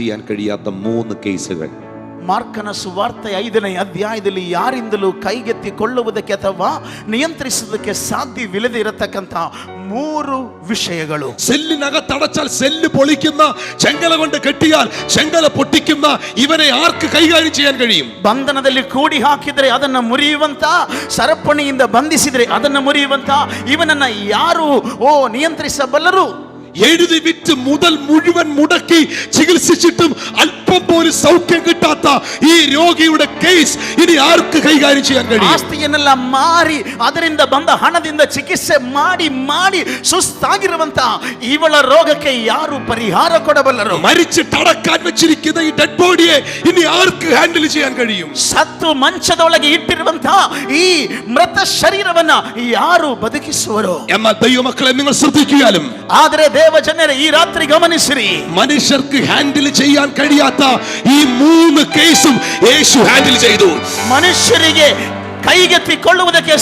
ചെയ്യാൻ കഴിയാത്ത 3 കേസുകൾ. ಮಾರ್ಕನ ಸುವಾರ್ತೆ 5ನೇ ಅಧ್ಯಾಯದಲ್ಲಿ ಯಾರಿಂದಲೂ ಕೈಗೆತ್ತಿಕೊಳ್ಳುವುದಕ್ಕೆ ಅಥವಾ ನಿಯಂತ್ರಿಸುವುದಕ್ಕೆ ಸಾಧ್ಯವಿಲ್ಲದೆ ಇರತಕ್ಕಂತ 3 ವಿಷಯಗಳು. സെല്ലിനകത്തടച്ചാൽ സെല്ല് പൊളിക്കുന്ന, ചെങ്കല കൊണ്ട് കെട്ടിയാൽ ചെങ്കല പൊട്ടിക്കുന്ന ಇವನೇ ಆರ್ಕ್ ಕೈಗಾರಿಕೆ ചെയ്യാൻ കഴിയും. ಬಂಧನದಲ್ಲಿ ಕೂಡಿ ಹಾಕಿದರೆ ಅದನ್ನು ಮುರಿಯುವಂತ, ಸರಪಣಿಯಿಂದ ಬಂಧಿಸಿದರೆ ಅದನ್ನು ಮುರಿಯುವಂತ ಇವನನ್ನ ಯಾರು ನಿಯಂತ್ರಿಸಬಲ್ಲರು? എഴുതി വിറ്റ് മുതൽ മുഴുവൻ മുടക്കി ചികിത്സിച്ചിട്ടും അല്പം പോലും സൗഖ്യം കിട്ടാത്ത ഈ രോഗിയുടെ കേസ് ഇനി ആർക്ക് കൈകാര്യം ചെയ്യാൻ കഴിയും? ಆಸ್ತಿಯನ್ನೆಲ್ಲ ಮಾರಿ ಅದರಿಂದ ಬಂದ ಹಣದಿಂದ ಚಿಕಿತ್ಸೆ ಮಾಡಿ ಮಾಡಿ ಸುಸ್ತಾಗಿರುವಂತ ಇವಳ ರೋಗಕ್ಕೆ ಯಾರು ಪರಿಹಾರ ಕೊಡಬಲ್ಲರು? മരിച്ചിട്ടടക്കാൻ വെച്ചിരിക്കുന്ന ഈ ഡെഡ് ബോഡിയെ ഇനി ആർക്ക് ഹാൻഡിൽ ചെയ്യാൻ കഴിയും? ಸತ್ತು ಮಂಚದೊಳಗೆ ಇಟ್ಟಿರುವಂತ ಈ ಮೃತ ಶರೀರವನ್ನ ಯಾರು ಬದುಕಿಸುವರು? എന്നാൽ ദൈവമക്കളെ നിങ്ങൾ ശ്രദ്ധിക്കുകയാലും, ಆದರೆ ದೇವಜನರೇ ಈ ರಾತ್ರಿ ಗಮನಿಸಿರಿ, മനുഷ്യർക്ക് ഹാൻഡിൽ ചെയ്യാൻ കഴിയാത്ത ഈ 3 കേസും യേശു ഹാൻഡിൽ ചെയ്തു. ಮನುಷ್ಯರಿಗೆ ಕೈಗೆತ್ತಿಕೊಳ್ಳುವುದಕ್ಕೆ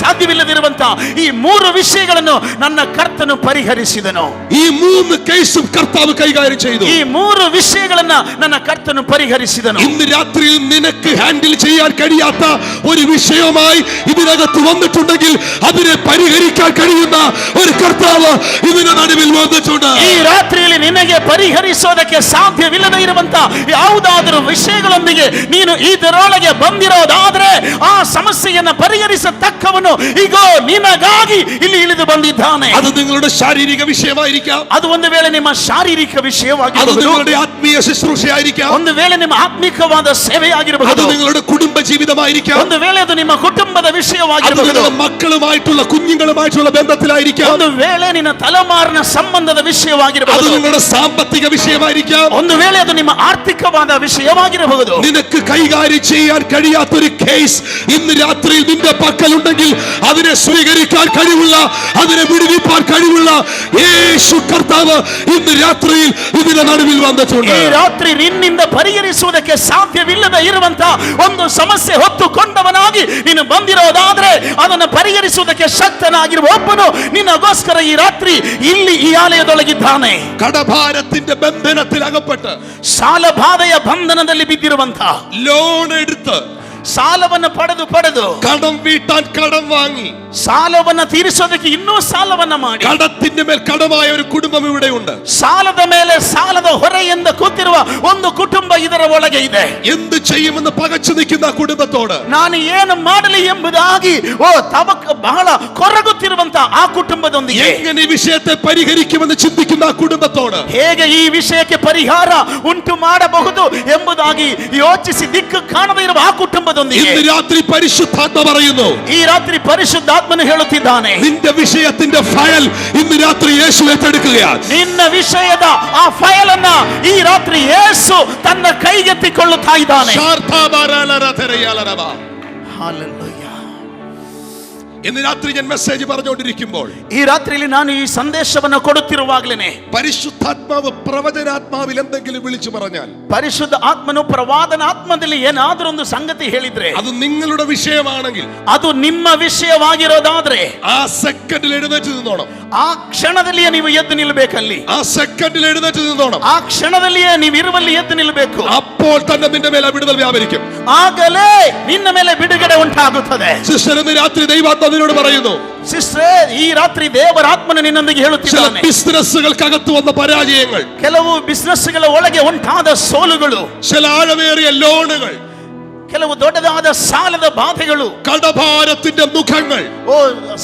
ಸಾಧ್ಯವಿಲ್ಲದಿರುವಂತ ಈ 3 ವಿಷಯಗಳನ್ನು ನನ್ನ ಕರ್ತನು ಪರಿಹರಿಸಿದನು. ഈ 3 കേസും കർത്താവ് കൈകാര്യം ചെയ്തു. ಈ 3 വിഷയಗಳನ್ನ ನನ್ನ ಕರ್ತನು ಪರಿಹರಿಸಿದನು. ഇന്ന് രാത്രിയിൽ നിനക്ക് ഹാൻഡിൽ ചെയ്യാൻ കഴിയാത്ത ഒരു വിഷയമായി ഇതിനകത്ത് വന്നിട്ടുണ്ടെങ്കിൽ അതിനെ പരിഹരിക്കാൻ കഴിയുന്ന ഒരു കർത്താവ് ഇതിന്റെ നടുവിൽ വന്നിട്ടുണ്ട്. ಈ ರಾತ್ರಿಯಲ್ಲಿ ನಿನಗೆ ಪರಿಹರಿಸೋದಕ್ಕೆ ಸಾಧ್ಯವಿಲ್ಲದೆ ಇರುವಂತ ಯಾವುದಾದರೂ ವಿಷಯಗಳೊಂದಿಗೆ ನೀನು ಇದರೊಳಗೆ ಬಂದಿರೋದಾದ್ರೆ ಆ ಸಮಸ್ಯೆಯನ್ನು ಪರಿಹರಿಸತಕ್ಕವನು ಈಗ ನಿನಗಾಗಿ ಇಲ್ಲಿ ಇಳಿದು ಬಂದಿದ್ದಾನೆ. ಅದು നിങ്ങളുടെ ശാരീരിക വിഷയമായിരിക്കാം, ಅದು ಒಂದು ವೇಳೆ ನಿಮ್ಮ ಶಾರೀರಿಕ ವಿಷಯವಾಗಿರಬಹುದು, ಅದು നിങ്ങളുടെ ആത്മീയ ശുശ്രൂഷയായിരിക്കാം, ಒಂದು ವೇಳೆ ನಿಮ್ಮ ಆತ್ಮಿಕವಾದ ಸೇವೆಯಾಗಿರಬಹುದು, ಅದು നിങ്ങളുടെ കുടുംബ ജീവിതമായിരിക്കാം, ಒಂದು ವೇಳೆ ಅದು ನಿಮ್ಮ ಕುಟುಂಬದ ವಿಷಯವಾಗಿರಬಹುದು, ಅದು നിങ്ങളുടെ മക്കളുമായിട്ടുള്ള കുഞ്ഞുങ്ങളുമായിട്ടുള്ള ബന്ധത്തിലായിരിക്കാം, ಒಂದು ವೇಳೆ ನಿನ್ನ ತಲೆಮಾರಿನ ಸಂಬಂಧದ ವಿಷಯವಾಗಿರಬಹುದು, ಅದು നിങ്ങളുടെ സാമ്പത്തിക വിഷയമായിരിക്കാം, ಒಂದು ವೇಳೆ ಅದು ನಿಮ್ಮ ಆರ್ಥಿಕವಾದ ವಿಷಯವಾಗಿರಬಹುದು. നിനക്ക് കൈകാര്യം ചെയ്യാൻ കഴിയാത്തൊരു കേസ് ഇന്ന് രാത്രിയിൽ നിന്റെ പക്കലുണ്ടെങ്കിൽ അതിനെ സ്വീകരിക്കാൻ കഴിവുള്ള, അതിനെ വിടുവിപ്പാൻ കഴിവുള്ള യേശു കർത്താവ് ഇന്ന് രാത്രിയിൽ ഇതിന്റെ നടുവിൽ വന്നിട്ടുണ്ട്. ಈ ರಾತ್ರಿ ನಿನ್ನಿಂದ ಪರಿಹರಿಸುವುದಕ್ಕೆ ಸಾಧ್ಯವಿಲ್ಲದೆ ಇರುವಂತ ಒಂದು ಸಮಸ್ಯೆ ಹೊತ್ತುಕೊಂಡವನಾಗಿ ನೀನು ಬಂದಿರೋದಾದ್ರೆ ಅದನ್ನು ಪರಿಹರಿಸುವುದಕ್ಕೆ ಶಕ್ತನಾಗಿರುವ ಒಬ್ಬನು ನಿನ್ನಗೋಸ್ಕರ ಈ ರಾತ್ರಿ ಇಲ್ಲಿ ಈ ಆಲಯದೊಳಗಿದ್ದಾನೆ. കടഭാരത്തിന്റെ ബന്ധനത്തിൽ അകപ്പെട്ട് ಸಾಲ ಬಾಧೆಯ ಬಂಧನದಲ್ಲಿ ಬಿದ್ದಿರುವಂತ, ലോൺ എടുത്ത് ಸಾಲವನ್ನು ಪಡೆದು കടം വീട്ടാൻ കടം വാങ്ങി ಸಾಲವನ್ನು ತೀರಿಸೋದಕ್ಕೆ ಇನ್ನೂ ಸಾಲವನ್ನ ಮಾಡಿ കടത്തിന്റെ മേൽ കടമായ ഒരു കുടുംബം ഇവിടെ ഉണ്ട്. ಸಾಲದ ಮೇಲೆ ಸಾಲದ ಹೊರೆಯಿಂದ ಕೂತಿರುವ ಒಂದು ಕುಟುಂಬ ಇದರ ಒಳಗೆ ಇದೆ. എന്ത് ചെയ്യുമെന്ന് പകച്ചു നിൽക്കുന്ന കുടുംബത്തോട് ನಾನು ಏನು ಮಾಡಲಿ ಎಂಬುದಾಗಿ ಬಹಳ ಕೊರಗುತ್ತಿರುವಂತ ಆ ಕುಟುಂಬದೊಂದಿಗೆ എങ്ങനെ ഈ വിഷയത്തെ പരിഹരിക്കുമെന്ന് ചിന്തിക്കുന്ന ആ കുടുംബത്തോട് ಹೇಗೆ ಈ ವಿಷಯಕ್ಕೆ ಪರಿಹಾರ ಉಂಟು ಮಾಡಬಹುದು ಎಂಬುದಾಗಿ ಯೋಚಿಸಿ ದಿಕ್ಕು ಕಾಣದೇ ಇರುವ ಆ ಕುಟುಂಬದೊಂದಿಗೆ ഇന്ന് രാത്രി പരിശുദ്ധാത്മ പറയുന്നു, ಈ ರಾತ್ರಿ ಪರಿಶುದ್ಧಾತ್ಮನು ಹೇಳುತ್ತಿದ್ದಾನೆ, നിന്റെ വിഷയത്തിന്റെ ഫയൽ ഇന്ന് രാത്രി യേശു ഏറ്റെടുക്കുകയാണ്. ನಿನ್ನ ವಿಷಯದ ಆ ಫೈಲ್ ಅನ್ನ ಈ ರಾತ್ರಿ ಯೇಸು ತನ್ನ ಕೈಗೆತ್ತಿಕೊಳ್ಳುತ್ತಾ ಇದ್ದಾನೆ. ಹಲ್ಲೆಲೂಯಾ. ഇന്ന് രാത്രി ഞാൻ മെസ്സേജ് പറഞ്ഞുകൊണ്ടിരിക്കുമ്പോൾ ಈ ರಾತ್ರಿಯಲ್ಲಿ ನಾನು ಈ ಸಂದೇಶವನ್ನು ಕೊಡುತ್ತಿರುವಾಗಲೇ പരിശുദ്ധാത്മാവ് പ്രവചനാത്മാവിൽ എന്തെങ്കിലും വിളിച്ചു പറഞ്ഞാൽ, ಪರಿಶುದ್ಧ ಆತ್ಮನು ಪ್ರವಾದನಾತ್ಮದಲ್ಲಿ ಏನಾದರೂ ಒಂದು ಸಂಗತಿ ಹೇಳಿದ್ರೆ അത് നിങ്ങളുടെ വിഷയമാണെങ്കിൽ ಅದು ನಿಮ್ಮ ವಿಷಯವಾಗಿರೋದಾದ್ರೆ ആ സെക്കൻഡിൽ എഴുന്നേറ്റ് നിന്നോണം. ಆ ಕ್ಷಣದಲ್ಲಿಯೇ ನೀವು ಎದ್ದು ನಿಲ್ಲಬೇಕಲ್ಲಿ. ആ സെക്കൻഡിൽ എഴുന്നേറ്റ് നിന്നോണം. ಆ ಕ್ಷಣದಲ್ಲಿಯೇ ನೀವು ಇರುವಲ್ಲಿ ಎದ್ದು ನಿಲ್ಲಬೇಕು. അപ്പോൾ തന്നെ നിന്റെ മേൽ വിടുതൽ വ്യാപരിക്കും. ಆಗಲೇ ನಿನ್ನ ಮೇಲೆ ಬಿಡುಗಡೆ ಉಂಟಾಗುತ್ತದೆ. സിസ്റ്റർ, ഇന്ന് രാത്രി ദൈവാത്മാവ് നിന്നോട് പറയുന്നു, ಸಿಸ್ಟರ್, ಈ ರಾತ್ರಿ ದೇವರ ಆತ್ಮನು ನಿನ್ನೊಂದಿಗೆ ಹೇಳುತ್ತಿದ್ದಾನೆ, ബിസിനസ്സുകൾക്കകത്ത് വന്ന പരാജയങ്ങൾ, ಕೆಲವು ಬಿಸಿನೆಸ್ಗಳ ಒಳಗೆ ಉಂಟಾದ ಸೋಲುಗಳು, ചില ആഴമേറിയ ലോണുകൾ, ಕೆಲವು ದೊಡ್ಡದಾದ ಸಾಲದ ಬಾಧೆಗಳು, കടഭാരത്തിന്റെ മുഖങ്ങൾ,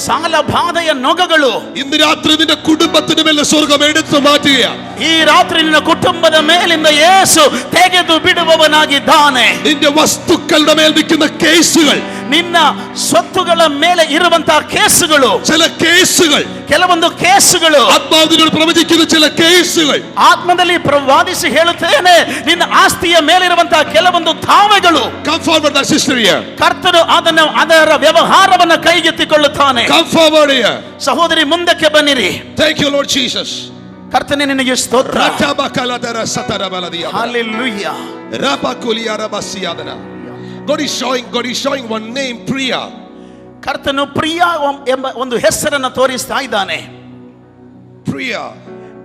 ಸಾಲ ಬಾಧೆಯ ನೊಗಗಳು ഇന്ന് രാത്രി നിന്റെ കുടുംബത്തിന് മേൽ സ്വർഗ്ഗം എടുത്തു മാറ്റുകയാണ്. ಈ ರಾತ್ರಿ ನಿನ್ನ ಕುಟುಂಬದ ಮೇಲಿಂದ ಯೇಸು ತೆಗೆದು ಬಿಡುವವನಾಗಿದ್ದಾನೆ. നിന്റെ വസ്തുക്കളുടെ മേൽ നിൽക്കുന്ന കേസുകൾ, ನಿನ್ನ ಸ್ವತ್ತುಗಳ ಮೇಲೆ ಇರುವಂತಹ ಕೇಸುಗಳು, ചില കേസുകൾ, ಕೆಲವೊಂದು ಕೇಸುಗಳು, ആത്മാവിനോട് പ്രവചിക്കുന്ന ചില കേസുകൾ, ಆತ್ಮದಲ್ಲಿ ಪ್ರವಾದಿಸಿ ಹೇಳುತ್ತೇನೆ, ನಿನ್ನ ಆಸ್ತಿಯ ಮೇಲಿರುವಂತಹ ಕೆಲವೊಂದು ದಾವೆಗಳು, come forward my sister here, ಕರ್ತನು ಅದರ ವ್ಯವಹಾರವನ್ನ ಕೈಗೆತ್ತಿಕೊಳ್ಳುತ್ತಾನೆ. come forward here, ಸಹೋದರಿ ಮುಂದಕ್ಕೆ ಬನ್ನಿರಿ. thank you Lord Jesus. ಕರ್ತನೇ ನಿನಗೆ ಸ್ತೋತ್ರ. Hallelujah. God is showing one name, Priya. ಕರ್ತನು ಪ್ರಿಯಾ ಎಂಬ ಒಂದು ಹೆಸರನ್ನು ತೋರಿಸ್ತಾ ಇದ್ದಾನೆ. Priya.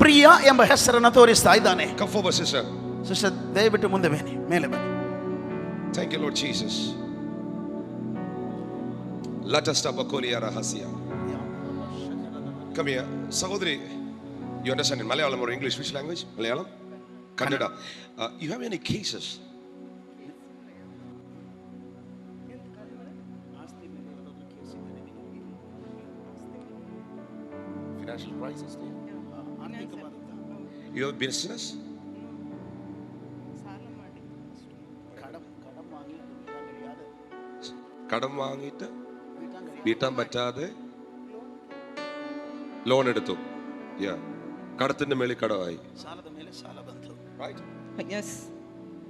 ಪ್ರಿಯ ಎಂಬ ಹೆಸರನ್ನು ತೋರಿಸ್ತಾ ಇದ್ದಾನೆ. Come forward, sister. ಸಿಸ್ಟರ್, ದಯವಿಟ್ಟು ಮುಂದೆ ಬನ್ನಿ, ಮೇಲೆ ಬನ್ನಿ. Thank you, Lord Jesus. Let us stop Akolia Rahasya. Come here. Sahodri, you understand in Malayalam or English? Which language? Malayalam? Kannada. You have any cases? Financial crisis? You have business? കടം വാങ്ങിയിട്ട് വീട്ടാൻ പറ്റാതെ loan എടുത്തു. കടത്തിന്റെ മേളിൽ കടമായി. Yes.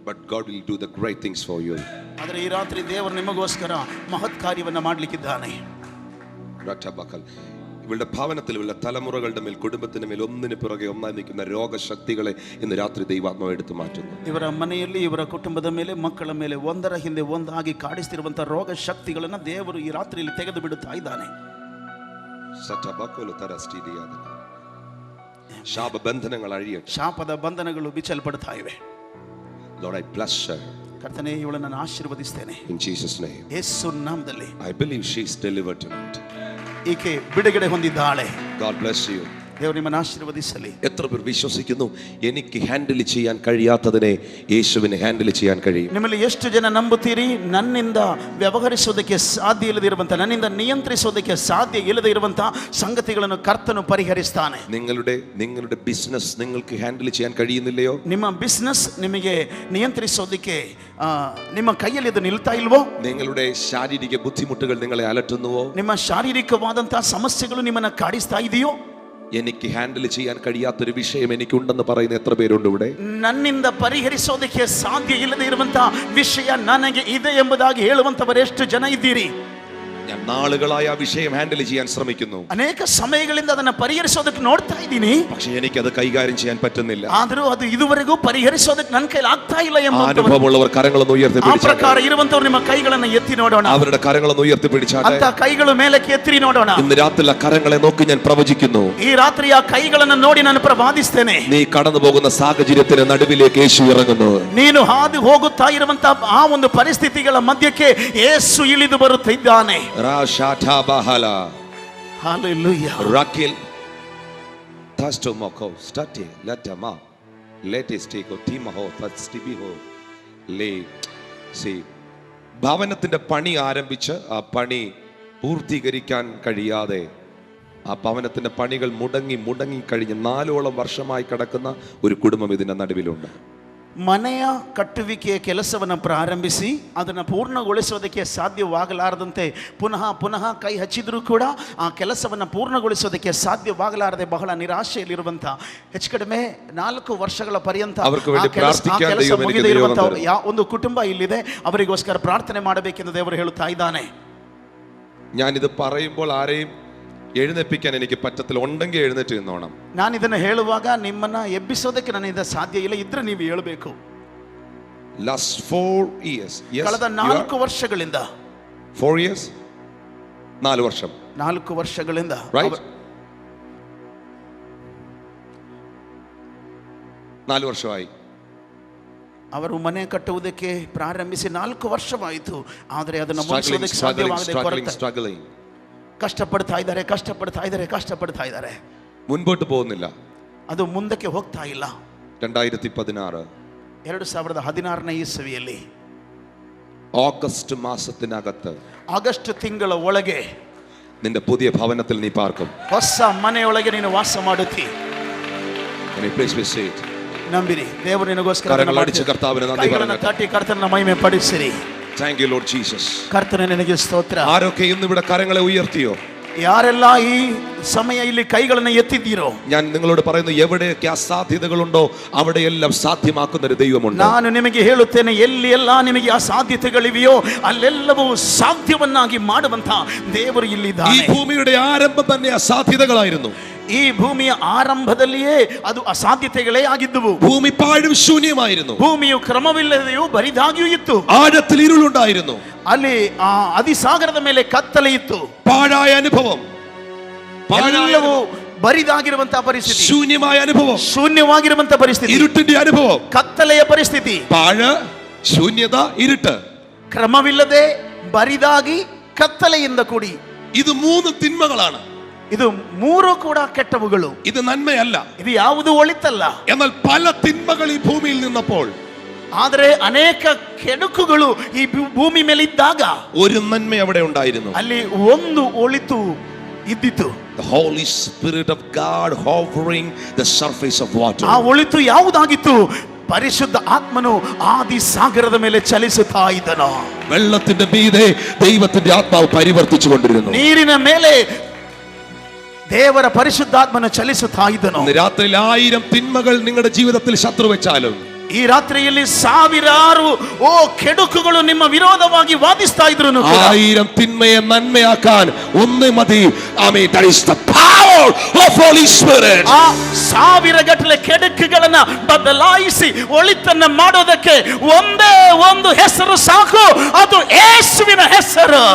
But God will do the great things for you. ಆದರೆ ಈ ರಾತ್ರಿ ದೇವರು ನಿಮಗೋಸ್ಕರ ಮಹತ್ ಕಾರ್ಯವನ್ನ ಮಾಡಲಿಕ್ಕಿದ್ದಾನೆ. ഇവളുടെ ഭവനത്തിൽ ഇവളുടെ തലമുറകളുടെ മേൽ കുടുംബത്തിന്റെ മേൽ ഒന്നിനു പുറകെ ഒന്നായി നിൽക്കുന്ന രോഗശക്തികളെ ഇന്ന് രാത്രി ദൈവാത്മാവ് എടുത്തു മാറ്റുന്നു. ಇವರ ಮನೆಯಲ್ಲಿ ಇವರ ಕುಟುಂಬದ ಮೇಲೆ ಮಕ್ಕಳ ಮೇಲೆ ಒಂದರ ಹಿಂದೆ ಒಂದಾಗಿ ಕಾಡಿಸ್ತಿರುವಂತಹ ರೋಗ ಶಕ್ತಿಗಳನ್ನು ದೇವರು ಈ ರಾತ್ರಿಯಲ್ಲಿ ತೆಗೆದು ಬಿಡುತ್ತಾ ಇದ್ದಾನೆ. ಶಾಪ ಬಂಧನಗಳು ಅಳಿಯട്ടെ. ಶಾಪದ ಬಂಧನಗಳು ಬಿಚ್ಚಲ್ಪಡ್ತಾ ಇವೆ. Lord, I bless her. ಕರ್ತನೇ, ಇವಳನ್ನು ನಾನು ಆಶೀರ್ವದಿಸ್ತೇನೆ. In Jesus' name. ಯೇಸು ನಾಮದಲ್ಲಿ. I believe she is delivered tonight. ಈಕೆ ಬಿಡುಗಡೆ ಹೊಂದಿದ್ದಾಳೆ. God bless you. ದೇವರು ನಿಮ್ಮನ್ನು ಆಶೀರ್ವದಿಸಲಿ. എത്ര പേർ വിശ്വസിക്കുന്നു എനിക്ക് ഹാൻഡിൽ ചെയ്യാൻ കഴിയാത്തതിനെ യേശുവിനെ ഹാൻഡിൽ ചെയ്യാൻ കഴിയും? ನಿಮ್ಮಲ್ಲಿ ಎಷ್ಟು ಜನ ನಂಬುತ್ತೀರಿ ನನ್ನಿಂದ ವ್ಯವಹರಿಸೋದಕ್ಕೆ ಸಾಧ್ಯ ಇಲ್ಲದೆ ಇರುವಂತ, ನನ್ನಿಂದ ನಿಯಂತ್ರಿಸೋದಕ್ಕೆ ಸಾಧ್ಯ ಇಲ್ಲದೆ ಇರುವಂತ ಸಂಗತಿಗಳನ್ನು ಕರ್ತನು ಪರಿಹರಿಸ್ತಾನೆ. നിങ്ങളുടെ ബിസിനസ് നിങ്ങൾക്ക് ഹാൻഡിൽ ചെയ്യാൻ കഴിയുന്നില്ലയോ? ನಿಮ್ಮ ಬಿಸ್ನೆಸ್ ನಿಮಗೆ ನಿಯಂತ್ರಿಸೋದಕ್ಕೆ ನಿಮ್ಮ ಕೈಯಲ್ಲಿ ಇದು ನಿಲ್ತಾ ಇಲ್ವೋ? നിങ്ങളുടെ ശാരീരിക ബുദ്ധിമുട്ടുകൾ നിങ്ങളെ അലട്ടുന്നുവോ? ನಿಮ್ಮ ಶಾರೀರಿಕವಾದಂತಹ ಸಮಸ್ಯೆಗಳು ನಿಮ್ಮನ್ನ ಕಾಡಿಸ್ತಾ ಇದೆಯೋ? എനിക്ക് ഹാൻഡിൽ ചെയ്യാൻ കഴിയാത്തൊരു വിഷയം എനിക്കുണ്ടെന്ന് പറയുന്ന എത്ര പേരുണ്ട് ഇവിടെ? ನನ್ನಿಂದ ಪರಿಹರಿಸೋದಕ್ಕೆ ಸಾಧ್ಯ ಇಲ್ಲದೆ ಇರುವಂತಹ ವಿಷಯ ನನಗೆ ಇದೆ ಎಂಬುದಾಗಿ ಹೇಳುವಂತವರು ಎಷ್ಟು ಜನ ಇದ್ದೀರಿ? ഞാൻ നാളുകളായി ആ വിഷയം ഹാൻഡിൽ ചെയ്യാൻ ശ്രമിക്കുന്നു. ಅನೇಕ ಸಮಯಗಳಿಂದ ಅದನ್ನ ಪರಿಹರಿಸೋದಕ್ಕೆ ನೋಡ್ತಾ ಇದ್ದೀನಿ. പക്ഷേ എനിക്കത് കൈകാര്യം ചെയ്യാൻ പറ്റുന്നിಲ್ಲ. ಆದರೂ ಅದು ಇದುವರೆಗೂ ಪರಿಹರಿಸೋದಕ್ಕೆ ನನ್ನ ಕೈಲಿ ಆಗ್ತಾ ಇಲ್ಲ ಎಂಬ അനുഭവമുള്ളവർ കരങ്ങളൊന്ന് ഉയർത്തി ಆ ಪ್ರಕಾರ ಇರುವಂತವರು ನಿಮ್ಮ ಕೈಗಳನ್ನು ಎತ್ತಿ ನೋಡೋಣ. അവരുടെ കരങ്ങളൊന്ന് ഉയർത്തി പിടിച്ചാട്ടെ. ಅಂತ ಕೈಗಳು ಮೇಲಕ್ಕೆ ಎತ್ತಿ ನೋಡೋಣ. ഇന്ന് രാത്രി ആ കരങ്ങളെ നോക്കി ഞാൻ പ്രവചിക്കുന്നു. ಈ ರಾತ್ರಿ ಆ ಕೈಗಳನ್ನು ನೋಡಿ ನಾನು ಪ್ರವಾದಿಸ್ತೇನೆ. നീ കടന്നു പോകുന്ന സാഹചര്യത്തിന്റെ ನಡುവിലേക്ക് യേശു ഇറങ്ങുന്നു. ನೀನು ಹಾದು ಹೋಗುತ್ತಾ ಇರುವಂತ ಆ ಒಂದು ಪರಿಸ್ಥಿತಿಗಳ ಮಧ್ಯಕ್ಕೆ ಯೇಸು ಇಳಿದು ಬರುತ್ತಿದ್ದಾನೆ. ರಾಶಾಠಾ ಬಹಲಾ Hallelujah. ರಾಕಿಲ್ tasto moko stati latama latestiko timaho tastibiho le see ഭവനത്തിന്റെ പണി ആരംഭിച്ച് ആ പണി പൂർത്തീകരിക്കാൻ കഴിയാതെ ആ ഭവനത്തിന്റെ പണികൾ മുടങ്ങി കഴിഞ്ഞ് 4ഓളം വർഷമായി കിടക്കുന്ന ഒരു കുടുംബം ഇതിന്റെ നടുവിലുണ്ട്. ಮನೆಯ ಕಟ್ಟುವಿಕೆಯ ಕೆಲಸವನ್ನು ಪ್ರಾರಂಭಿಸಿ ಅದನ್ನು ಪೂರ್ಣಗೊಳಿಸೋದಕ್ಕೆ ಸಾಧ್ಯವಾಗಲಾರದಂತೆ ಪುನಃ ಕೈ ಹಚ್ಚಿದರೂ ಕೂಡ ಆ ಕೆಲಸವನ್ನು ಪೂರ್ಣಗೊಳಿಸೋದಕ್ಕೆ ಸಾಧ್ಯವಾಗಲಾರದೆ ಬಹಳ ನಿರಾಶೆಯಲ್ಲಿರುವಂಥ ಹೆಚ್ಚು ಕಡಿಮೆ 4 ವರ್ಷಗಳ ಪರ್ಯಂತ ಕೆಲಸ ಮುಗಿದೇ ಇರುವಂಥ ಒಂದು ಕುಟುಂಬ ಇಲ್ಲಿದೆ. ಅವರಿಗೋಸ್ಕರ ಪ್ರಾರ್ಥನೆ ಮಾಡಬೇಕೆಂದು ದೇವರು ಹೇಳುತ್ತಾ ಇದ್ದಾನೆ. ഞാനിത് പറയുമ്പോൾ ആരെയും എഴുന്നേൽപ്പിക്കാൻ എനിക്ക് പറ്റത്തില്ല. ഉണ്ടെങ്കിൽ എഴുന്നേറ്റ് നിന്നോണം. ನಾನು ಇದನ್ನು ಹೇಳುವಾಗ ನಿಮ್ಮನ್ನ ಎಬ್ಬಿಸೋದಕ್ಕೆ ನನ್ನಿಂದ ಸಾಧ್ಯ ಇಲ್ಲ, ಇದ್ರೆ ನೀವು ಹೇಳಬೇಕು. Last 4 years. Yes. ಕಳೆದ 4 ವರ್ಷಗಳಿಂದ 4 years 4 ವರ್ಷം 4 ವರ್ಷಗಳಿಂದ right 4 ವರ್ಷമായി ಅವರು ಮನೆ ಕಟ್ಟುವುದಕ್ಕೆ ಪ್ರಾರಂಭಿಸಿ 4 ವರ್ಷವಾಯಿತು. ಆದರೆ ಅದನ್ನು ಮುಗಿಸೋದಕ್ಕೆ ಸಾಧ್ಯವಾಗದೆ ಕಷ್ಟಪಡ್ತಾ ಇದ್ದಾರೆ. മുൻപോട്ട് പോകുന്നില്ല. ಅದು ಮುಂದಕ್ಕೆ ಹೋಗ್ತಾ ಇಲ್ಲ. 2016 ಇಸವಿಯಲ್ಲಿ ഓഗസ്റ്റ് മാസത്തിനകത്ത് ಆಗಸ್ಟ್ ತಿಂಗಳ ಒಳಗೆ നിന്റെ പുതിയ ഭവനത്തിൽ നീ പാർക്കും. ಹೊಸ ಮನೆಯೊಳಗೆ ನೀನು ವಾಸ ಮಾಡುತ್ತಿ. ನಂಬಿರಿ, ದೇವರು ನಿನಗೋಸ್ಕರ ತಟ್ಟಿ ಕರ್ತನ ಮಹಿಮೆ ಪಡಿಸಿರಿ. Thank you, Lord Jesus. ಕರ್ತನೇ ನಿನಗೆ ಸ್ತೋತ್ರ. ആരൊക്കെ ഇന്ന് ഇവിടെ കരങ്ങളെ ഉയർത്തിയോ? ಯಾರೆಲ್ಲ ಈ ಸಮಯ ಇಲ್ಲಿ ಕೈಗಳನ್ನು ಎತ್ತಿದ್ದೀರೋ, ഞാൻ നിങ്ങളോട് പറയുന്നു, എവിടെയൊക്കെ അസാധ്യതകളുണ്ടോ അവിടെയെല്ലാം സാധ്യമാക്കുന്ന ഒരു ദൈവമുണ്ട്. ನಾನು ನಿಮಗೆ ಹೇಳುತ್ತೇನೆ, ಎಲ್ಲಿ ಎಲ್ಲ ನಿಮಗೆ ಅಸಾಧ್ಯತೆಗಳಿವೆಯೋ ಅಲ್ಲೆಲ್ಲವೂ ಸಾಧ್ಯವನ್ನಾಗಿ ಮಾಡುವಂತ ದೇವರು ಇಲ್ಲಿದ್ದಾನೆ. ഈ ഭൂമിയുടെ ആരംഭം തന്നെ അസാധ്യതകളായിരുന്നു. ಈ ಭೂಮಿಯ ಆರಂಭದಲ್ಲಿಯೇ ಅದು ಅಸಾಧ್ಯತೆಗಳೇ ಆಗಿದ್ದವು. ഭൂമി പാഴും ശൂന്യമായിരുന്നു. ಭೂಮಿಯು ಕ್ರಮವಿಲ್ಲದೆಯೂ ಬರಿದಾಗಿಯೂ ಇತ್ತು. ആഴത്തിൽ ഇരുളുണ്ടായിരുന്നു. ಅಲ್ಲಿ ಅಧಿಸಾಗರದ ಮೇಲೆ ಕತ್ತಲೆ ಇತ್ತು. പാഴായ അനുഭവം, ಎಲ್ಲವೂ ಬರಿದಾಗಿರುವಂತಹ ಪರಿಸ್ಥಿತಿ, ശൂന്യമായ അനുഭവം, ಶೂನ್ಯವಾಗಿರುವಂತಹ ಪರಿಸ್ಥಿತಿ, ഇരുട്ടിന്റെ അനുഭവം, ಕತ್ತಲೆಯ ಪರಿಸ್ಥಿತಿ, പാഴ്, ശൂന്യത, ഇരുട്ട്, ಕ್ರಮವಿಲ್ಲದೆ ಬರಿದಾಗಿ ಕತ್ತಲೆಯಿಂದ ಕೂಡಿ. ഇത് മൂന്ന് തിന്മകളാണ്. ಇದು ಮೂರು ಕೂಡ ಕೆಟ್ಟವುಗಳು. ഇത് നന്മയല്ല. ಇದು ಯಾವುದು ಒಳಿತಲ್ಲ. എന്നാൽ പല തിന്മകൾ ഈ ഭൂമിയിൽ നിന്നപ്പോൾ, ಆದರೆ ಅನೇಕ ಕೆಡುಕುಗಳು ಈ ಭೂಮಿ ಮೇಲೆ ಇದ್ದಾಗ ഒരു നന്മ അവിടെ ഉണ്ടായിരുന്നു. ಅಲ್ಲಿ ಒಂದು ಒಳಿತು ಇದ್ದಿತು. The Holy Spirit of God hovering the surface of water. ಆ ಒಳಿತು ಯಾವುದಾಗಿತ್ತು? ಪರಿಶುದ್ಧ ಆತ್ಮನು ಆದಿ ಸಾಗರದ ಮೇಲೆ ಚಲಿಸುತ್ತಾ ಇದ್ದನು. വെള്ളത്തിന്റെ മീതെ ദൈവത്തിന്റെ ആത്മാവ് പരിവർത്തിച്ചു കൊണ്ടിരുന്നു. ನೀರಿನ ಮೇಲೆ ದೇವರ ಪರಿಶುದ್ಧಾತ್ಮನು ಚಲಿಸುತ್ತಾ ಇದ್ದನು. രാത്രിയിൽ 1000 തിന്മകൾ നിങ്ങളുടെ ജീവിതത്തിൽ ശത്രു വെച്ചാലും, ಈ ರಾತ್ರಿಯಲ್ಲಿ ಸಾವಿರಾರು ಕೆಡುಕುಗಳು ನಿಮ್ಮ ವಿರೋಧವಾಗಿ ವಾದಿಸ್ತಾ ಇದ್ರು. 1000 തിന്മയെ നന്മയാക്കാൻ ഒന്നേ മതി. ആമേൻ. That is the power of Holy Spirit. ಆ ಸಾವಿರ ಗಟ್ಟಲೆ ಕೆಡುಕುಗಳನ್ನ ಬದಲಾಯಿಸಿ ಒಳಿತನ್ನ ಮಾಡೋದಕ್ಕೆ ಒಂದೇ ಒಂದು ಹೆಸರು ಸಾಕು, ಅದು ಯೇಸುವಿನ ಹೆಸರು.